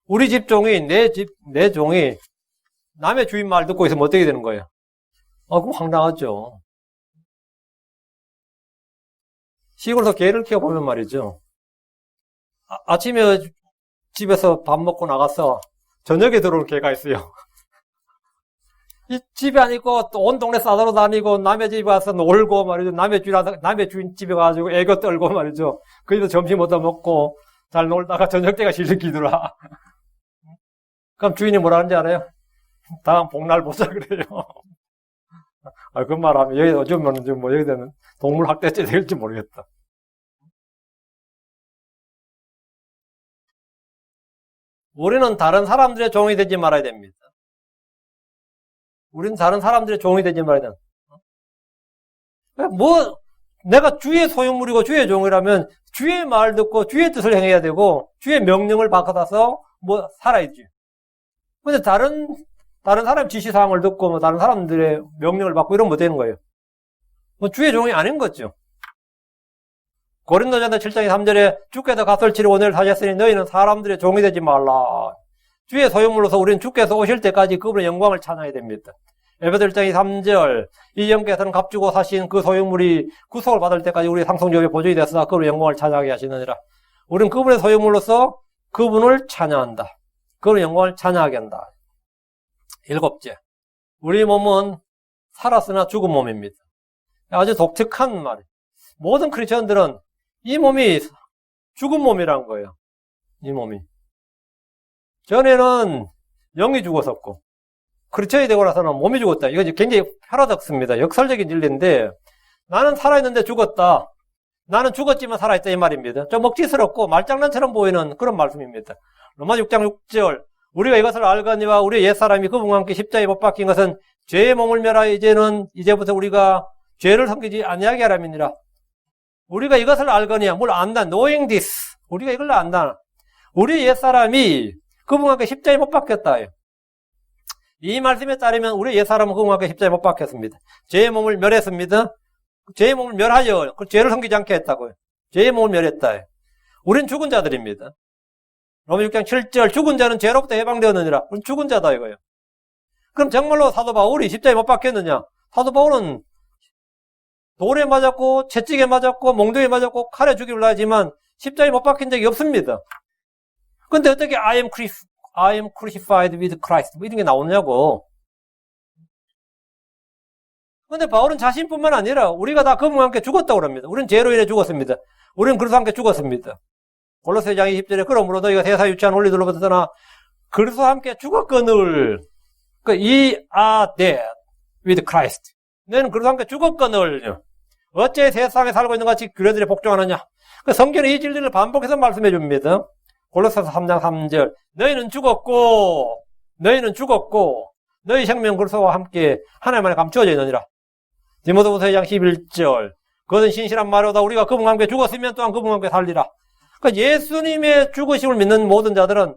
우리 집 종이, 내 종이 남의 주인 말 듣고 있으면 어떻게 되는 거예요? 그거 황당하죠. 시골에서 개를 키워보면 말이죠. 아침에 집에서 밥 먹고 나가서 저녁에 들어올 개가 있어요. 이 집에 안 있고 또 온 동네 싸돌아 다니고 남의 집에 와서 놀고 말이죠. 남의 주인 집에 가가지고 애교 떨고 말이죠. 거기서 점심 얻어 먹고 잘 놀다가 저녁 때가 실리키더라. 그럼 주인이 뭐라 하는지 알아요? 다음 복날 보자 그래요. 그 말하면 여기 어쩌면 여기서는 동물 학대죄 될지 모르겠다. 우리는 다른 사람들의 종이 되지 말아야 됩니다. 우리는 다른 사람들의 종이 되지 말아야 됩니다. 내가 주의 소유물이고 주의 종이라면 주의 말 듣고 주의 뜻을 행해야 되고 주의 명령을 받아서 살아야지. 근데 다른 사람 지시사항을 듣고 다른 사람들의 명령을 받고 이러면 못 되는 거예요. 주의 종이 아닌 거죠. 고린도전서 7장 3절에 주께서 값을 치르고 너희를 사셨으니 너희는 사람들의 종이 되지 말라. 주의 소유물로서 우리는 주께서 오실 때까지 그분의 영광을 찬양해야 됩니다. 에베소 1장 3절 이 영께서는 값주고 사신 그 소유물이 구속을 받을 때까지 우리 상속력에 보존이 되어서 그분의 영광을 찬양하게 하시느니라. 우리는 그분의 소유물로서 그분을 찬양한다. 그분의 영광을 찬양하게 한다. 일곱째, 우리 몸은 살았으나 죽은 몸입니다. 아주 독특한 말이에요. 모든 크리스천들은 이 몸이 죽은 몸이란 거예요. 이 몸이. 전에는 영이 죽었었고 크리스천이 되고 나서는 몸이 죽었다. 이거 굉장히 패러독스입니다. 역설적인 진리인데 나는 살아있는데 죽었다. 나는 죽었지만 살아있다 이 말입니다. 좀 억지스럽고 말장난처럼 보이는 그런 말씀입니다. 로마 6장 6절 우리가 이것을 알거니와 우리의 옛사람이 그분과 함께 십자가에 못 박힌 것은 죄의 몸을 멸하 이제부터 우리가 죄를 섬기지 아니하게 하람이니라. 우리가 이것을 알거니와 뭘 안다. knowing this. 우리가 이걸 안다. 우리의 옛사람이 그분과 함께 십자가에 못 박혔다. 이 말씀에 따르면 우리의 옛사람은 그분과 함께 십자가에 못 박혔습니다. 죄의 몸을 멸했습니다. 죄의 몸을 멸하여 그 죄를 섬기지 않게 했다고요. 죄의 몸을 멸했다. 우린 죽은 자들입니다. 로마 6장 7절 죽은 자는 죄로부터 해방되었느니라. 우린 죽은 자다 이거예요. 그럼 정말로 사도 바울이 십자가에 못 박혔느냐? 사도 바울은 돌에 맞았고 채찍에 맞았고 몽둥이에 맞았고 칼에 죽임을 하지만 십자가에 못 박힌 적이 없습니다. 근데 어떻게 I am crucified with Christ 뭐 이런 게 나오냐고. 근데 바울은 자신뿐만 아니라 우리가 다 그분과 함께 죽었다고 합니다. 우리는 죄로 인해 죽었습니다. 우리는 그리스도와 함께 죽었습니다. 골로새장 20절에 그러므로 너희가 세상 유치한 원리들로부터 떠나 그리스도와 함께 죽었거늘 이 are dead with Christ. 너희는 그리스도와 함께 죽었거늘 어째 세상에 살고 있는 같이 규례들에 복종하느냐. 성경은 이 진리를 반복해서 말씀해 줍니다. 골로새서 3장 3절 너희는 죽었고 너희 생명 그리스도와 함께 하나님 안에 감추어져 있느니라. 디모데후서 2장 11절 그것은 신실한 말로다. 우리가 그분과 함께 죽었으면 또한 그분과 함께 살리라. 그러니까 예수님의 죽으심을 믿는 모든 자들은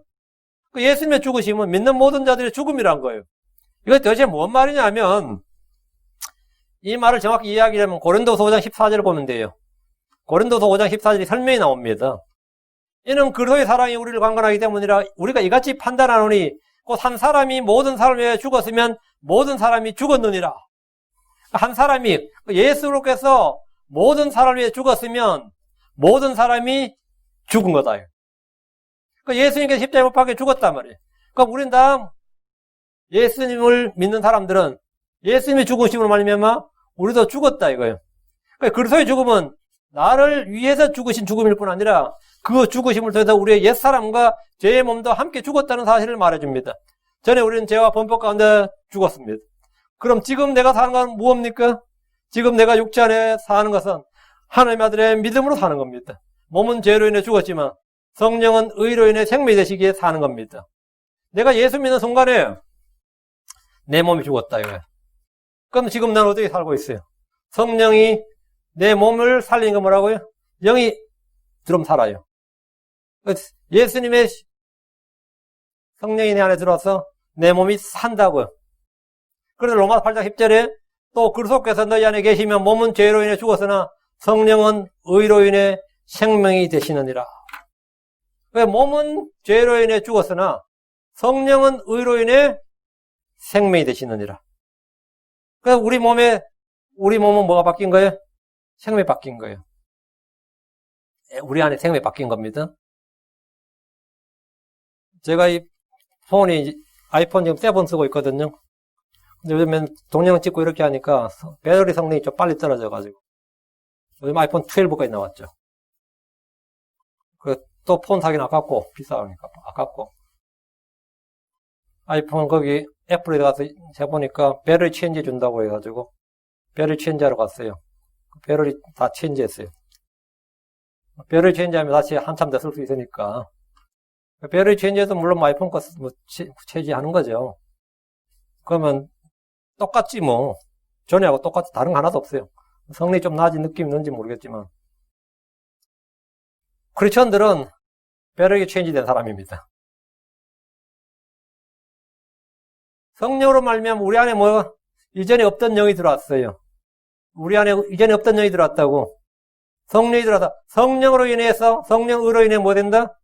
예수님의 죽으심은 믿는 모든 자들의 죽음이란 거예요. 이거 도대체 뭔 말이냐면 이 말을 정확히 이해하려면 고린도서 5장 14절을 보면 돼요. 고린도서 5장 14절이 설명이 나옵니다. 이는 그리스도의 사랑이 우리를 강건하기 때문이라. 우리가 이같이 판단하노니 곧 한 사람이 모든 사람을 위해 죽었으면 모든 사람이 죽었느니라. 한 사람이 예수로께서 모든 사람을 위해 죽었으면 모든 사람이 죽은 거다. 그러니까 예수님께서 십자가에 못 박혀 죽었단 말이에요. 그러니까 우리는 다 예수님을 믿는 사람들은 예수님의 죽으심으로 말미암아 우리도 죽었다 이거예요. 그러니까 그리스도의 죽음은 나를 위해서 죽으신 죽음일 뿐 아니라 그 죽으심을 통해서 우리의 옛사람과 죄의 몸도 함께 죽었다는 사실을 말해줍니다. 전에 우리는 죄와 범법 가운데 죽었습니다. 그럼 지금 내가 사는 건 무엇입니까? 지금 내가 육체 안에 사는 것은 하나님의 아들의 믿음으로 사는 겁니다. 몸은 죄로 인해 죽었지만 성령은 의로 인해 생명이 되시기에 사는 겁니다. 내가 예수 믿는 순간에 내 몸이 죽었다 이거예요. 그럼 지금 난 어떻게 살고 있어요? 성령이 내 몸을 살리는 건 뭐라고요? 영이 들어오면 살아요. 예수님의 성령이 내 안에 들어와서 내 몸이 산다고요. 그래서 로마서 8장 10절에 또 그리스도께서 너희 안에 계시면 몸은 죄로 인해 죽었으나 성령은 의로 인해 생명이 되시느니라. 몸은 죄로 인해 죽었으나 성령은 의로 인해 생명이 되시느니라. 그래서 우리 몸은 뭐가 바뀐 거예요? 생명이 바뀐 거예요. 우리 안에 생명이 바뀐 겁니다. 제가 이 폰이 아이폰 지금 7 쓰고 있거든요. 근데 요즘엔 동영상 찍고 이렇게 하니까 배터리 성능이 좀 빨리 떨어져가지고 요즘 아이폰 12까지 나왔죠. 또 폰 사긴 아깝고 비싸니까 아깝고 아이폰 거기 애플에 가서 해보니까 배터리 체인지 준다고 해가지고 배터리 체인지하러 갔어요. 배터리 다 체인지했어요. 배터리 체인지하면 다시 한참 더 쓸 수 있으니까 배터리 체인지해서 물론 아이폰 거 체인지하는 거죠. 그러면 똑같지 뭐. 전에하고 똑같이 다른 거 하나도 없어요. 성능이 좀 나아진 느낌이 있는지 모르겠지만 크리스천들은 배터리 체인지된 사람입니다. 성령으로 말미암아 우리 안에 이전에 없던 영이 들어왔어요. 우리 안에 이전에 없던 영이 들어왔다고. 성령이 들어와서 성령으로 인해서 성령으로 인해 뭐 된다?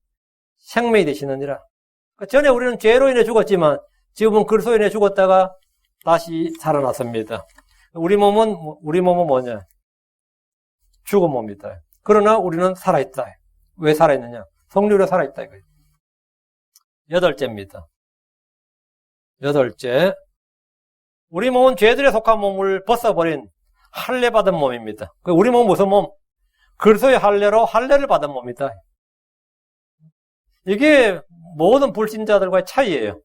생명이 되시느니라. 전에 우리는 죄로 인해 죽었지만 지금은 그리스도로 인해 죽었다가 다시 살아났습니다. 우리 몸은 뭐냐? 죽은 몸이다. 그러나 우리는 살아있다. 왜 살아있느냐? 성령으로 살아있다 이거예요. 8째입니다. 8째. 우리 몸은 죄들에 속한 몸을 벗어버린 할례 받은 몸입니다. 우리 몸은 무슨 몸? 그리스도의 할례로 할례를 받은 몸이다. 이게 모든 불신자들과의 차이예요.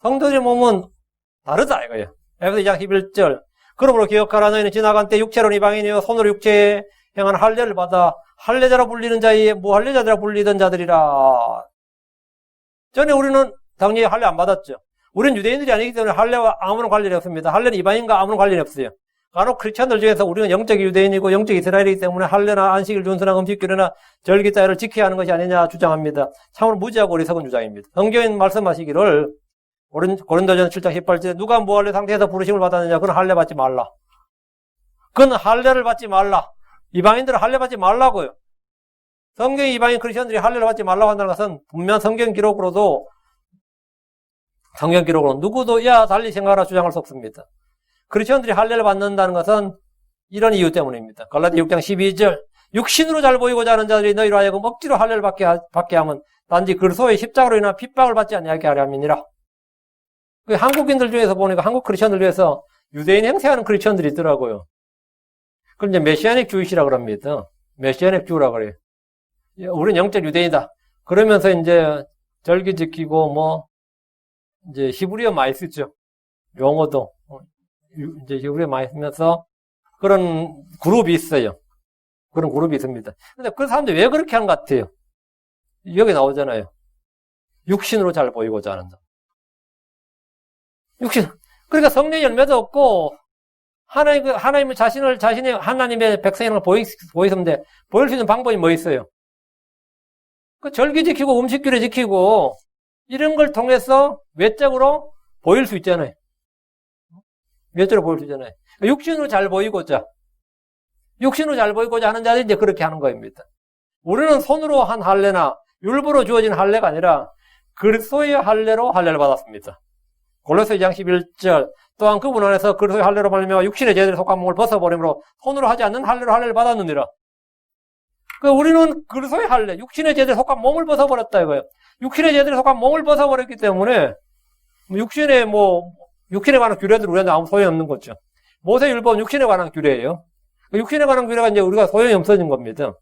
성도들의 몸은 다르다 이거예요. 에베소 2장 11절. 그러므로 기억하라. 너희는 지나간 때 육체로 이방인이요 손으로 육체에 행한 할례를 받아 할례자라 불리는 자의 무할례자들아 불리던 자들이라. 전에 우리는 당연히 할례 안 받았죠. 우리는 유대인들이 아니기 때문에 할례와 아무런 관련이 없습니다. 할례는 이방인과 아무런 관련이 없어요. 간혹 크리스천들 중에서 우리는 영적 유대인이고 영적 이스라엘이기 때문에 할례나 안식일 준수나 음식규례나 절기 따위를 지켜야 하는 것이 아니냐 주장합니다. 참으로 무지하고 어리석은 주장입니다. 성경에 말씀하시기를 고린도전서 7장 18절에 누가 무할례 상태에서 부르심을 받았느냐 그건 할례 받지 말라. 그건 할례를 받지 말라. 이방인들은 할례 받지 말라고요. 성경이 이방인 크리스천들이 할례를 받지 말라고 한다는 것은 분명 성경 기록으로 누구도 이와 달리 생각하라 주장할 수 없습니다. 크리스천들이 할례를 받는다는 것은 이런 이유 때문입니다. 갈라디 6장 12절 육신으로 잘 보이고자 하는 자들이 너희로 하여금 억지로 할례를 받게 하면 단지 그리스도의 십자가로 인한 핍박을 받지 아니하게 하려 함이니라. 한국인들 중에서 보니까 한국 크리스천들 중에서 유대인 행세하는 크리스천들이 있더라고요. 그럼 이제 메시아닉 주이시라 그럽니다. 메시아닉 주라 그래요. 우린 영적 유대인이다. 그러면서 이제 절기 지키고 이제 히브리어 많이 쓰죠. 용어도 이제 히브리어 많이 쓰면서 그런 그룹이 있어요. 그런 그룹이 있습니다. 근데 그 사람들이 왜 그렇게 하는 것 같아요? 여기 나오잖아요. 육신으로 잘 보이고자 하는 자. 그러니까 성령의 열매도 없고 하나님을 자신의 하나님의 백성이라는 걸 보이는데 보일 수 있는 방법이 뭐 있어요? 그 절기 지키고 음식규례 지키고 이런 걸 통해서 외적으로 보일 수 있잖아요. 외적으로 보일 수 있잖아요. 육신으로 잘 보이고자 하는 자들이 이제 그렇게 하는 겁니다. 우리는 손으로 한 할례나 율법으로 주어진 할례가 아니라 그리스도의 할례로 할례를 받았습니다. 골로새 2장 11절 또한 그분 안에서 그리스도의 할례로 말미암아 육신의 제대로 속한 몸을 벗어버림으로 손으로 하지 않는 할례로 할례를 받았느니라. 우리는 그리스도의 할례, 육신의 제대로 속한 몸을 벗어버렸다 이거예요. 육신의 제대로 속한 몸을 벗어버렸기 때문에 육신에 관한 규례들 우리한테 아무 소용이 없는 거죠. 모세율법은 육신에 관한 규례예요. 육신에 관한 규례가 이제 우리가 소용이 없어진 겁니다.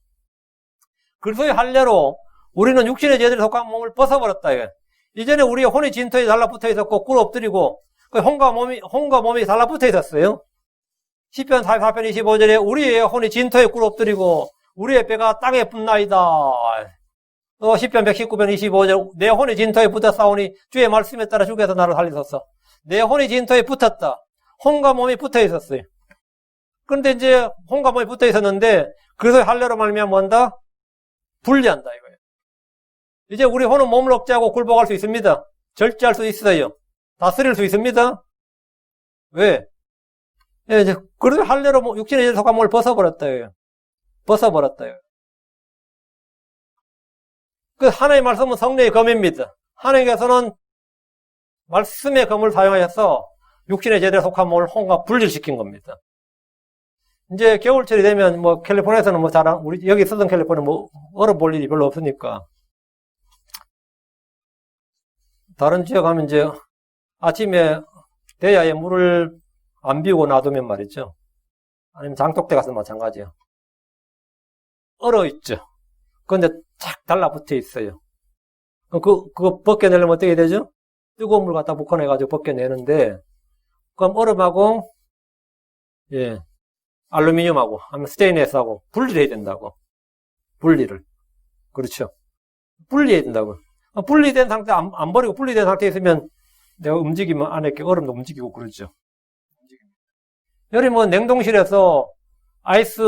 그리스도의 할례로 우리는 육신의 제대로 속한 몸을 벗어버렸다 이거예요. 이전에 우리의 혼이 진토에 달라붙어 있었고 꿇어 엎드리고 혼과 몸이 달라붙어 있었어요. 시편 44편 25절에 우리의 혼이 진토에 꿇어 엎드리고 우리의 뼈가 땅에 붙나이다. 시편 119편 25절 내 혼이 진토에 붙어 싸우니 주의 말씀에 따라 주께서 나를 살리소서. 내 혼이 진토에 붙었다. 혼과 몸이 붙어 있었어요. 그런데 이제 혼과 몸이 붙어 있었는데 그래서 할례로 말미암아 뭔다? 분리한다 이거예요. 이제 우리 혼은 몸을 억제하고 굴복할 수 있습니다. 절제할 수 있어요. 다스릴 수 있습니다. 왜? 이제 그래서 할례로 육신의 속한 몸을 벗어버렸다요. 그 하나님의 말씀은 성령의 검입니다. 하나님께서는 말씀의 검을 사용하셔서 육신의 제대로 속한 몸을 혼과 분리시킨 겁니다. 이제 겨울철이 되면 캘리포니아에서는 우리 여기 쓰던 캘리포니아 얼어 볼 일이 별로 없으니까 다른 지역 가면 이제 아침에 대야에 물을 안 비우고 놔두면 말이죠. 아니면 장독대 가서 마찬가지예요. 얼어 있죠. 그런데 착 달라붙어 있어요. 그거 벗겨내려면 어떻게 되죠? 뜨거운 물 갖다 붓고내가지고 벗겨내는데, 그럼 얼음하고, 알루미늄하고, 아니면 스테인레스하고 분리를 해야 된다고. 분리를. 그렇죠. 분리해야 된다고. 분리된 상태, 안 버리고 분리된 상태에 있으면 내가 움직이면 안에 이렇게 얼음도 움직이고 그러죠. 여기 냉동실에서 아이스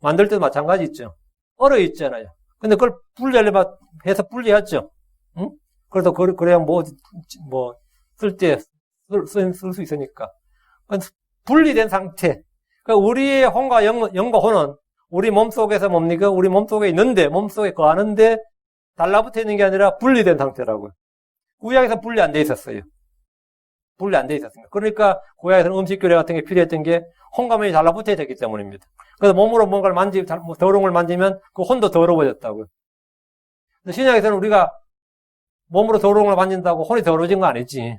만들 때도 마찬가지 있죠. 얼어 있잖아요. 근데 그걸 분리하려면 해서 분리하죠. 응? 그래서 그래야 쓸 때 쓸 수 있으니까. 분리된 상태. 그러니까 우리의 혼과 영과 혼은 우리 몸속에서 뭡니까? 우리 몸속에 있는데, 몸속에 거하는데 달라붙어 있는 게 아니라 분리된 상태라고요. 구약에서 분리 안 돼 있었어요. 분리 안 돼 있었습니다. 그러니까 구약에서는 음식규례 같은 게 필요했던 게 혼과 몸이 달라붙어야 되기 때문입니다. 그래서 몸으로 뭔가를 더러운 걸 만지면 그 혼도 더러워졌다고요. 신약에서는 우리가 몸으로 더러운 걸 만진다고 혼이 더러워진 거 아니지.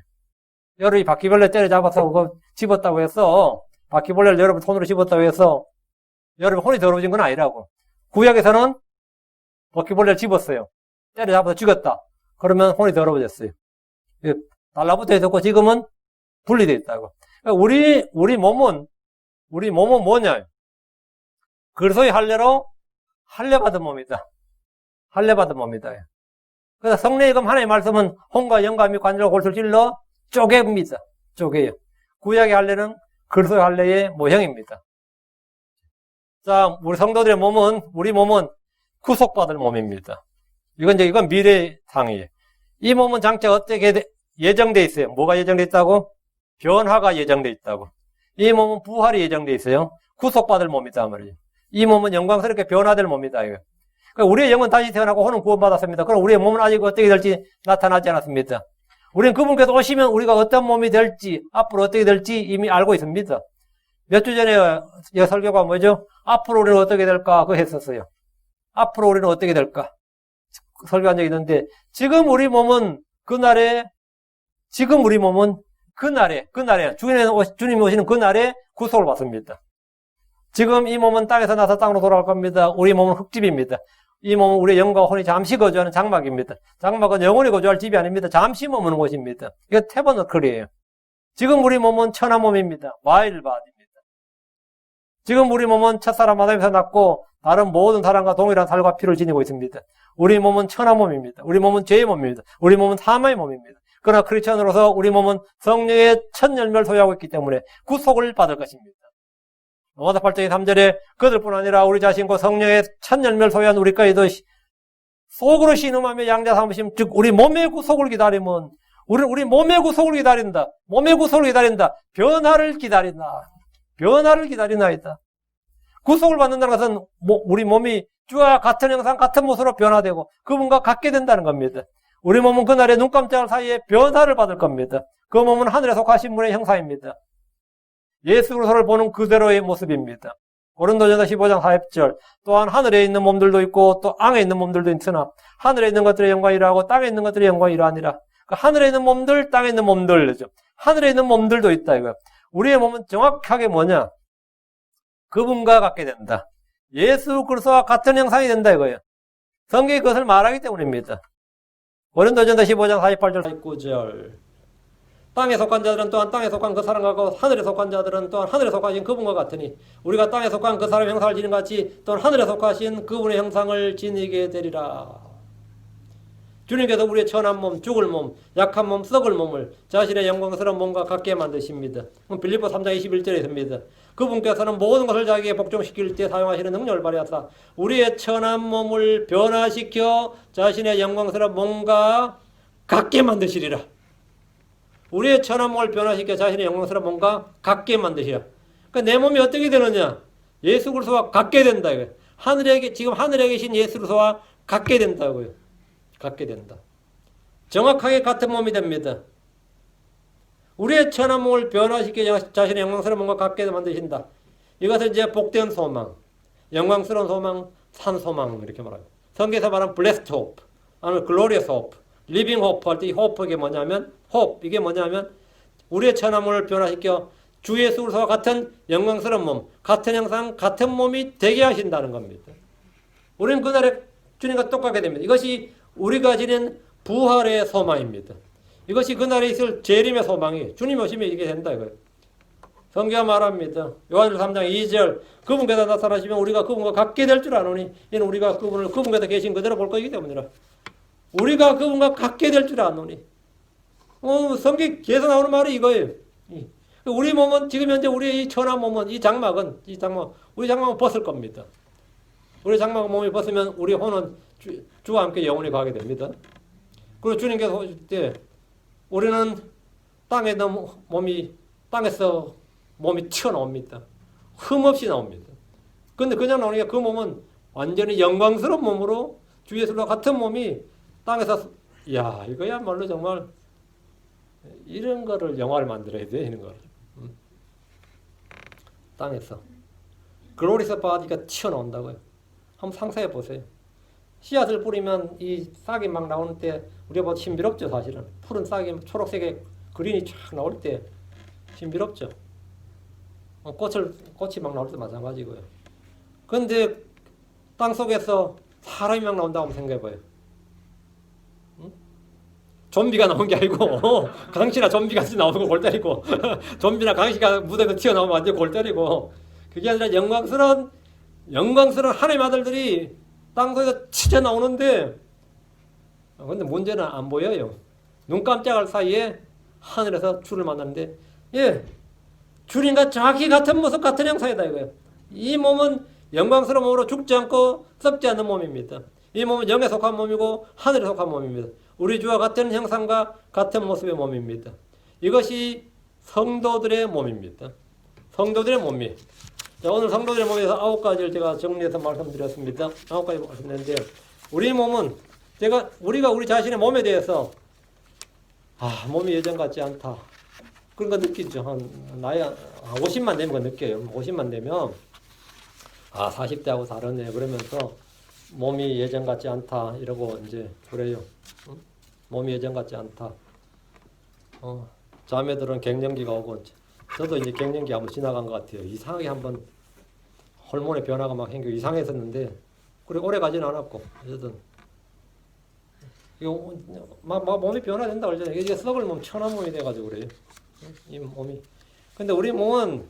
여러분이 바퀴벌레 때려잡아서 그거 집었다고 해서, 바퀴벌레를 여러분 손으로 집었다고 해서 여러분 혼이 더러워진 건 아니라고. 구약에서는 바퀴벌레를 집었어요. 때려잡아서 죽였다. 그러면 혼이 더러워졌어요. 달라붙어 있었고 지금은 분리되어 있다고. 그러니까 우리 몸은 뭐냐? 그리스도의 할례로 할례받은 몸이다. 할례받은 몸이다. 그래서 성령의 하나님의 말씀은 혼과 영과 및 관절과 골수를 찔러 쪼갭니다. 쪼개요. 구약의 할례는 그리스도의 할례의 모형입니다. 자, 우리 몸은 구속받을 몸입니다. 이건 미래상이에요. 이 몸은 장차 어떻게 예정돼 있어요? 뭐가 예정돼 있다고? 변화가 예정돼 있다고. 이 몸은 부활이 예정돼 있어요. 구속받을 몸이다 말이에요. 이 몸은 영광스럽게 변화될 몸이다. 이거. 그러니까 우리의 영은 다시 태어나고 혼은 구원받았습니다. 그럼 우리의 몸은 아직 어떻게 될지 나타나지 않았습니다. 우리는 그분께서 오시면 우리가 어떤 몸이 될지, 앞으로 어떻게 될지 이미 알고 있습니다. 몇 주 전에 설교가 뭐죠? 앞으로 우리는 어떻게 될까? 그거 했었어요. 앞으로 우리는 어떻게 될까? 설교한 적이 있는데, 지금 우리 몸은 그날에, 주님이 오시는 그날에 구속을 받습니다. 지금 이 몸은 땅에서 나서 땅으로 돌아갈 겁니다. 우리 몸은 흙집입니다. 이 몸은 우리의 영과 혼이 잠시 거주하는 장막입니다. 장막은 영원히 거주할 집이 아닙니다. 잠시 머무는 곳입니다. 이거 태버너클이에요. 지금 우리 몸은 천하 몸입니다. 와일바디입니다. 지금 우리 몸은 첫사람 아담에서 났고 다른 모든 사람과 동일한 살과 피를 지니고 있습니다. 우리 몸은 천하 몸입니다. 우리 몸은 죄의 몸입니다. 우리 몸은 사마의 몸입니다. 그러나 크리스천으로서 우리 몸은 성령의 첫 열매를 소유하고 있기 때문에 구속을 받을 것입니다. 로마서 8장 3절에 그들뿐 아니라 우리 자신과 성령의 첫 열매를 소유한 우리까지도 속으로 신음하며 양자 삼으심, 즉 우리 몸의 구속을 기다리면 우리 몸의 구속을 기다린다. 몸의 구속을 기다린다. 변화를 기다린다. 변화를 기다리나이다. 구속을 받는다는 것은 우리 몸이 주와 같은 형상, 같은 모습으로 변화되고 그분과 같게 된다는 겁니다. 우리 몸은 그날의 눈 깜짝할 사이에 변화를 받을 겁니다. 그 몸은 하늘에 속하신 분의 형상입니다. 예수 그리스도를 보는 그대로의 모습입니다. 고린도전서 15장 40절 또한 하늘에 있는 몸들도 있고 또 땅에 있는 몸들도 있으나 하늘에 있는 것들의 영광이라 하고 땅에 있는 것들의 영광이라 하니라. 그 하늘에 있는 몸들, 땅에 있는 몸들이죠. 하늘에 있는 몸들도 있다 이거야. 우리의 몸은 정확하게 뭐냐? 그분과 같게 된다. 예수 그리스도와 같은 형상이 된다 이거예요. 성경이 그것을 말하기 때문입니다. 고린도전서 15장 48절 49절 땅에 속한 자들은 또한 땅에 속한 그 사람과 하늘에 속한 자들은 또한 하늘에 속하신 그분과 같으니 우리가 땅에 속한 그 사람의 형상을 지닌 같이 또한 하늘에 속하신 그분의 형상을 지니게 되리라. 주님께서 우리의 천한 몸, 죽을 몸, 약한 몸, 썩을 몸을 자신의 영광스러운 몸과 같게 만드십니다. 빌립보 3장 21절에 있습니다. 그분께서는 모든 것을 자기에게 복종시킬 때 사용하시는 능력을 발휘하사 우리의 천한 몸을 변화시켜 자신의 영광스러운 몸과 같게 만드시리라. 우리의 천한 몸을 변화시켜 자신의 영광스러운 몸과 같게 만드시라. 그러니까 내 몸이 어떻게 되느냐? 예수 그리스도와 같게 된다. 지금 하늘에 계신 예수 그리스도와 같게 된다고요. 같게 된다. 정확하게 같은 몸이 됩니다. 우리의 천한 몸을 변화시켜 자신의 영광스러운 몸과 같게 만드신다. 이것은 이제 복된 소망, 영광스러운 소망, 산 소망 이렇게 말해요. 성경에서 말하는 blessed hope, 아니면 glorious hope, living hope 할 때 이 hope 이게 뭐냐면 이게 뭐냐면 우리의 천한 몸을 변화시켜 주 예수 그리스도와 같은 영광스러운 몸, 같은 형상, 같은 몸이 되게 하신다는 겁니다. 우리는 그날에 주님과 똑같게 됩니다. 이것이 우리가 지닌 부활의 소망입니다. 이것이 그날에 있을 재림의 소망이 주님 오시면 이게 된다 이거예요. 성경 말합니다. 요한일서 3장 2절 그분께서 나타나시면 우리가 그분과 같게 될 줄 아노니 이는 우리가 그분께서 계신 그대로 볼 것이기 때문이라. 우리가 그분과 같게 될 줄 아노니. 성경 계속 나오는 말이 이거예요. 우리 몸은 지금 현재 우리의 이 천한 몸은 우리 장막은 벗을 겁니다. 우리 장막 몸이 벗으면 우리 혼은 주와 함께 영원히 가게 됩니다. 그리고 주님께서 오실 때 우리는 땅에서 몸이 튀어나옵니다. 흠없이 나옵니다. 근데 그냥 나오니까 그 몸은 완전히 영광스러운 몸으로 주 예수와 같은 몸이 땅에서 이거야말로 정말 이런 거를 영화를 만들어야 돼. 이런 거를. 땅에서 글로리스 바디가 튀어나온다고요. 한번 상상해 보세요. 씨앗을 뿌리면 이 싹이 막 나오는 때 우리가 봐도 신비롭죠. 사실은 푸른 싹이 초록색의 그린이 쫙 나올 때 신비롭죠. 꽃이 막 나올 때 마찬가지고요. 그런데 땅 속에서 사람이 막 나온다고 한번 생각해봐요. 좀비가 나온 게 아니고 강씨나 좀비같이 나오고 골 때리고 좀비나 강씨가 무대에서 튀어나오면 완전 골 때리고 그게 아니라 영광스러운 하나님의 아들들이 땅속에서 치져 나오는데 근데 문제는 안 보여요. 눈 깜짝할 사이에 하늘에서 주를 만났는데, 예, 주님과 정확히 같은 모습, 같은 형상이다 이거예요. 이 몸은 영광스러운 몸으로 죽지 않고 썩지 않는 몸입니다. 이 몸은 영에 속한 몸이고 하늘에 속한 몸입니다. 우리 주와 같은 형상과 같은 모습의 몸입니다. 이것이 성도들의 몸입니다. 성도들의 몸이. 자, 오늘 성도들의 몸에서 9가지를 제가 정리해서 말씀드렸습니다. 9가지 말씀드렸는데, 우리 몸은 우리가 우리 자신의 몸에 대해서 몸이 예전 같지 않다. 그런 거 느끼죠. 나이 50만 되면 그 느껴요. 50만 되면 40대하고 다르네 그러면서 몸이 예전 같지 않다 이러고 이제 그래요. 몸이 예전 같지 않다. 자매들은 갱년기가 오고, 저도 이제 갱년기 한번 지나간 것 같아요. 이상하게 한번 호르몬의 변화가 막 생기고 이상했었는데, 그래 오래 가지는 않았고, 어쨌든 이거 막 몸이 변화된다 그러잖아요. 이게 썩을 몸, 천한 몸이 돼가지고 그래요. 이 몸이. 근데 우리 몸은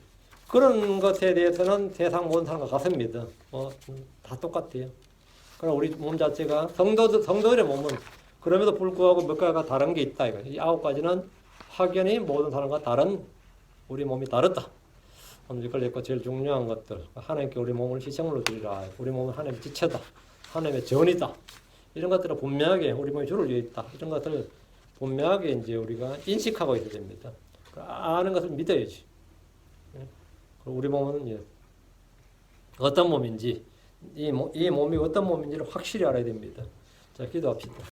그런 것에 대해서는 세상 모든 사람과 같습니다. 다 똑같아요. 그럼 우리 몸 자체가 성도들의 몸은 그럼에도 불구하고 몇 가지가 다른 게 있다. 이 9가지는 확연히 모든 사람과 다른 우리 몸이 다르다. 오늘 이걸 읽고 제일 중요한 것들. 하나님께 우리 몸을 희생으로 드리라. 우리 몸은 하나님의 지체다. 하나님의 전이다. 이런 것들을 분명하게 우리 몸이 주를 위해 있다. 이런 것들을 분명하게 이제 우리가 인식하고 있어야 됩니다. 아는 것을 믿어야지. 우리 몸은 어떤 몸인지, 이 몸이 어떤 몸인지를 확실히 알아야 됩니다. 자, 기도합시다.